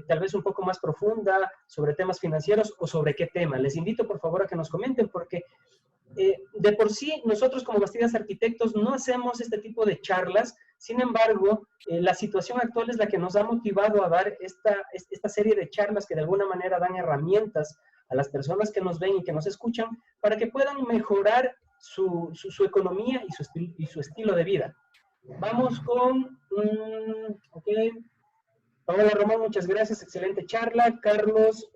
tal vez un poco más profunda sobre temas financieros o sobre qué tema. Les invito por favor a que nos comenten porque de por sí nosotros como Bastidas Arquitectos no hacemos este tipo de charlas, sin embargo la situación actual es la que nos ha motivado a dar esta serie de charlas que de alguna manera dan herramientas a las personas que nos ven y que nos escuchan para que puedan mejorar su economía y su estilo de vida. Vamos con... okay. Paola Román, muchas gracias, excelente charla. Carlos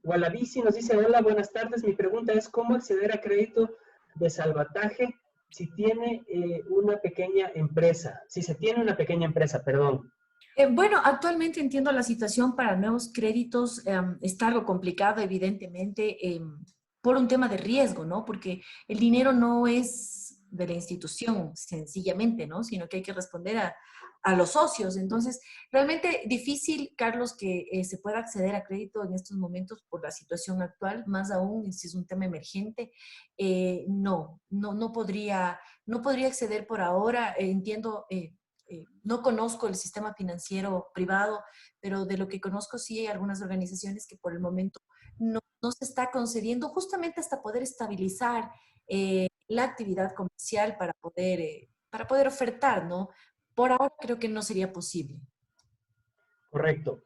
Gualabici nos dice, hola, buenas tardes. Mi pregunta es, ¿cómo acceder a crédito de salvataje si tiene una pequeña empresa? Si se tiene una pequeña empresa, perdón. Bueno, actualmente entiendo la situación para nuevos créditos. Está algo complicado, evidentemente, por un tema de riesgo, ¿no? Porque el dinero no es de la institución, sencillamente, ¿no? Sino que hay que responder a los socios. Entonces, realmente difícil, Carlos, que se pueda acceder a crédito en estos momentos por la situación actual, más aún si es un tema emergente. No podría acceder por ahora. Entiendo. No conozco el sistema financiero privado, pero de lo que conozco sí hay algunas organizaciones que por el momento no se está concediendo justamente hasta poder estabilizar la actividad comercial para poder ofertar, ¿no? Por ahora creo que no sería posible. Correcto.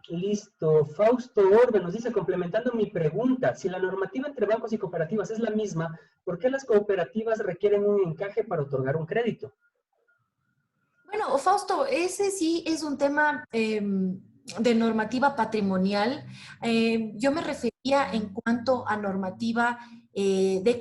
Listo. Fausto Orbe nos dice, complementando mi pregunta, si la normativa entre bancos y cooperativas es la misma, ¿por qué las cooperativas requieren un encaje para otorgar un crédito? Bueno, Fausto, ese sí es un tema de normativa patrimonial. Yo me refería en cuanto a normativa de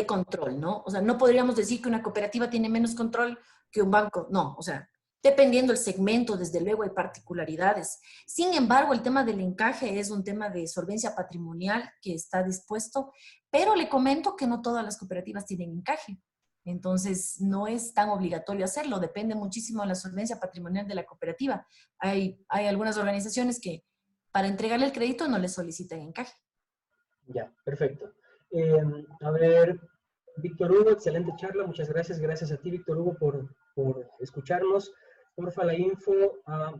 control, ¿no? O sea, no podríamos decir que una cooperativa tiene menos control que un banco, no, o sea, Dependiendo del segmento, desde luego hay particularidades. Sin embargo, el tema del encaje es un tema de solvencia patrimonial que está dispuesto, pero le comento que no todas las cooperativas tienen encaje. Entonces, no es tan obligatorio hacerlo, depende muchísimo de la solvencia patrimonial de la cooperativa. Hay algunas organizaciones que para entregarle el crédito no le solicitan encaje. Ya, perfecto. Eh, a ver, Víctor Hugo, excelente charla, muchas gracias. Gracias a ti, Víctor Hugo, por escucharnos. Porfa, la info.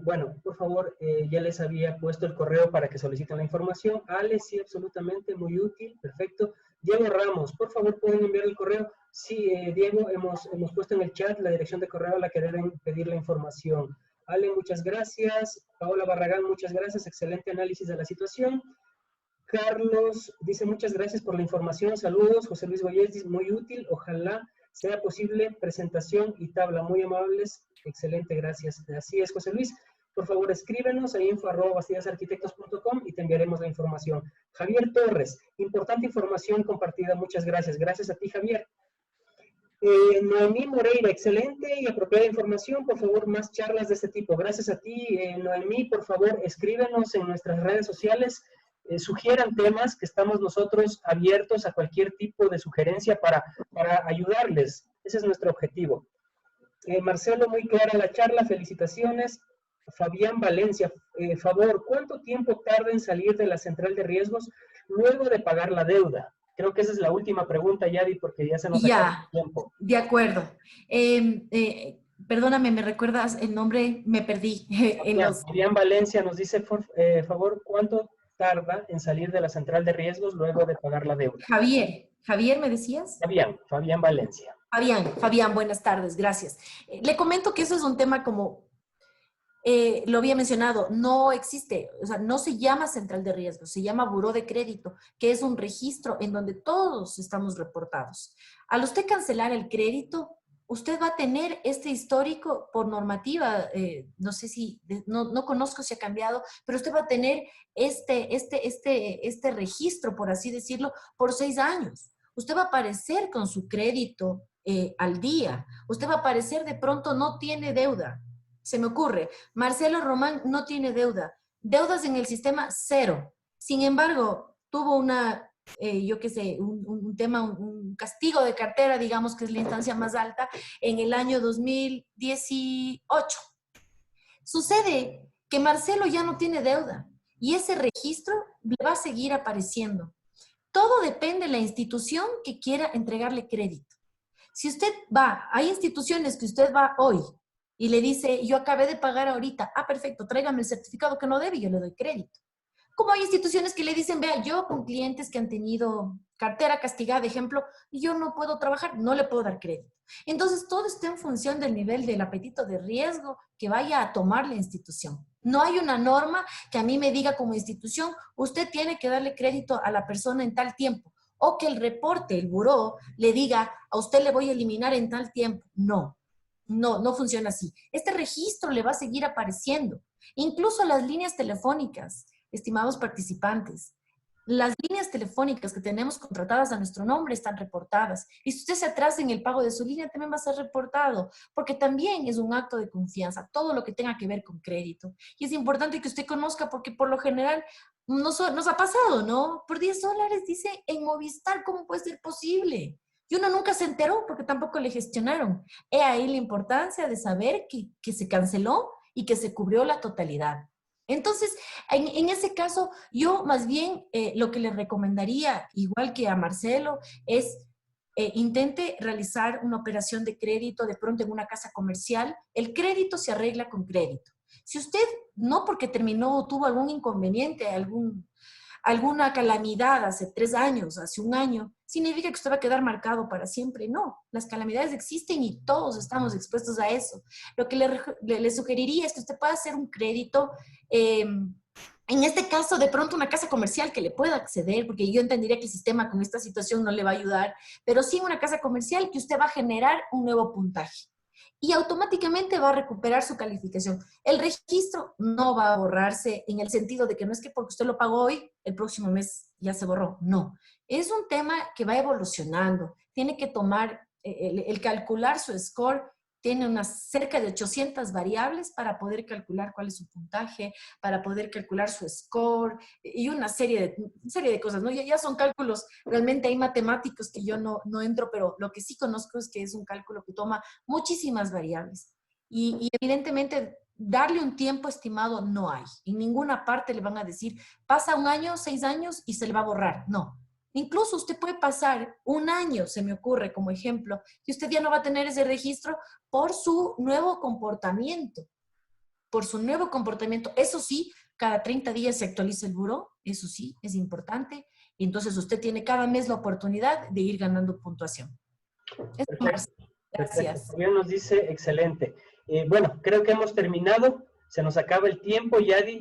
Bueno, por favor, ya les había puesto el correo para que soliciten la información. Ale, sí, absolutamente, muy útil, perfecto. Diego Ramos, por favor, ¿pueden enviar el correo? Sí, Diego, hemos puesto en el chat la dirección de correo a la que deben pedir la información. Ale, muchas gracias. Paola Barragán, muchas gracias. Excelente análisis de la situación. Carlos dice, muchas gracias por la información. Saludos. José Luis Boyes dice, muy útil. Ojalá sea posible presentación y tabla. Muy amables. Excelente, gracias. Así es, José Luis. Por favor, escríbenos a info@bastidasarquitectos.com y te enviaremos la información. Javier Torres, importante información compartida. Muchas gracias. Gracias a ti, Javier. Noemí Moreira, excelente y apropiada información. Por favor, más charlas de este tipo. Gracias a ti, Noemí. Por favor, escríbenos en nuestras redes sociales. Sugieran temas que estamos nosotros abiertos a cualquier tipo de sugerencia para ayudarles. Ese es nuestro objetivo. Marcelo, muy clara la charla. Felicitaciones. Fabián Valencia, favor, ¿cuánto tiempo tarda en salir de la central de riesgos luego de pagar la deuda? Creo que esa es la última pregunta, Yadi, porque ya se nos acaba el tiempo. De acuerdo. Perdóname, ¿me recuerdas el nombre? Me perdí. Fabián Valencia nos dice, por favor, ¿cuánto tarda en salir de la central de riesgos luego de pagar la deuda? Javier, ¿me decías? Fabián Valencia. Fabián, buenas tardes, gracias. Le comento que eso es un tema como lo había mencionado, no existe, o sea, no se llama central de riesgos, se llama buró de crédito, que es un registro en donde todos estamos reportados. Al usted cancelar el crédito, usted va a tener este histórico por normativa, no sé si, no conozco si ha cambiado, pero usted va a tener este registro, por así decirlo, por 6 años. Usted va a aparecer con su crédito al día. Usted va a aparecer de pronto no tiene deuda. Se me ocurre, Marcelo Román no tiene deuda. Deudas en el sistema, 0. Sin embargo, tuvo una, yo qué sé, un tema, un castigo de cartera, digamos que es la instancia más alta, en el año 2018. Sucede que Marcelo ya no tiene deuda y ese registro le va a seguir apareciendo. Todo depende de la institución que quiera entregarle crédito. Si usted va, hay instituciones que usted va hoy y le dice, yo acabé de pagar ahorita, perfecto, tráigame el certificado que no debe y yo le doy crédito. Como hay instituciones que le dicen, vea, yo con clientes que han tenido cartera castigada, de ejemplo, y yo no puedo trabajar, no le puedo dar crédito. Entonces, todo está en función del nivel del apetito de riesgo que vaya a tomar la institución. No hay una norma que a mí me diga como institución, usted tiene que darle crédito a la persona en tal tiempo, o que el reporte, el buró, le diga, a usted le voy a eliminar en tal tiempo. No funciona así. Este registro le va a seguir apareciendo. Incluso las líneas telefónicas, estimados participantes, las líneas telefónicas que tenemos contratadas a nuestro nombre están reportadas. Y si usted se atrasa en el pago de su línea, también va a ser reportado, porque también es un acto de confianza, todo lo que tenga que ver con crédito. Y es importante que usted conozca, porque por lo general nos ha pasado, ¿no? Por $10 dice en Movistar, ¿cómo puede ser posible? Y uno nunca se enteró porque tampoco le gestionaron. He ahí la importancia de saber que se canceló y que se cubrió la totalidad. Entonces, en ese caso, yo más bien lo que le recomendaría, igual que a Marcelo, es intente realizar una operación de crédito de pronto en una casa comercial. El crédito se arregla con crédito. Si usted, no porque terminó o tuvo algún inconveniente, alguna calamidad hace 3 años, hace 1 año, significa que usted va a quedar marcado para siempre. No, las calamidades existen y todos estamos expuestos a eso. Lo que le sugeriría es que usted pueda hacer un crédito, en este caso, de pronto una casa comercial que le pueda acceder, porque yo entendería que el sistema con esta situación no le va a ayudar, pero sí una casa comercial que usted va a generar un nuevo puntaje. Y automáticamente va a recuperar su calificación. El registro no va a borrarse en el sentido de que no es que porque usted lo pagó hoy, el próximo mes ya se borró. No, es un tema que va evolucionando. Tiene que tomar, el calcular su score tiene unas cerca de 800 variables para poder calcular cuál es su puntaje, para poder calcular su score y una serie de cosas, ¿no? Ya son cálculos, realmente hay matemáticos que yo no entro, pero lo que sí conozco es que es un cálculo que toma muchísimas variables. Y evidentemente darle un tiempo estimado no hay. En ninguna parte le van a decir, pasa 1 año, 6 años y se le va a borrar. No. Incluso usted puede pasar 1 año, se me ocurre como ejemplo, y usted ya no va a tener ese registro por su nuevo comportamiento. Por su nuevo comportamiento. Eso sí, cada 30 días se actualiza el buró, eso sí, es importante. Y entonces usted tiene cada mes la oportunidad de ir ganando puntuación. Eso, Marcia. Perfecto. Gracias. Fabián nos dice, excelente. Bueno, creo que hemos terminado. Se nos acaba el tiempo, Yadi.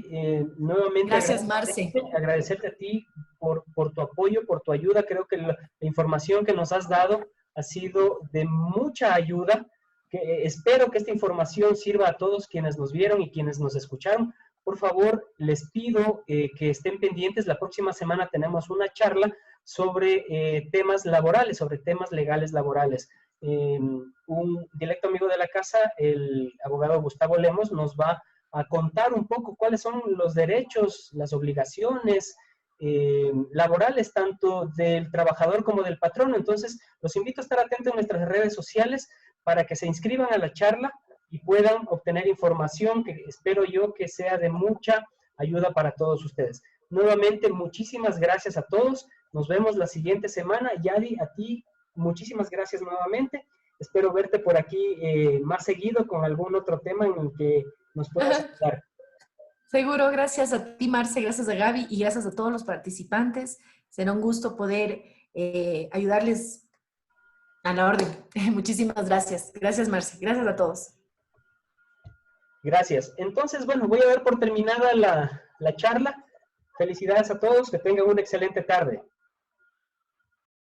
Nuevamente Gracias, Marce. agradecerte a ti por tu apoyo, por tu ayuda. Creo que la información que nos has dado ha sido de mucha ayuda. Espero que esta información sirva a todos quienes nos vieron y quienes nos escucharon. Por favor, les pido que estén pendientes. La próxima semana tenemos una charla sobre temas laborales, sobre temas legales laborales. Un directo amigo de la casa, el abogado Gustavo Lemos, nos va a contar un poco cuáles son los derechos, las obligaciones laborales, tanto del trabajador como del patrón. Entonces, los invito a estar atentos en nuestras redes sociales para que se inscriban a la charla y puedan obtener información que espero yo que sea de mucha ayuda para todos ustedes. Nuevamente, muchísimas gracias a todos. Nos vemos la siguiente semana. Yadi, a ti, muchísimas gracias nuevamente. Espero verte por aquí más seguido con algún otro tema en el que nos puedas ayudar. Seguro, gracias a ti, Marce, gracias a Gaby y gracias a todos los participantes. Será un gusto poder ayudarles a la orden. Muchísimas gracias. Gracias, Marce. Gracias a todos. Gracias. Entonces, bueno, voy a dar por terminada la charla. Felicidades a todos. Que tengan una excelente tarde.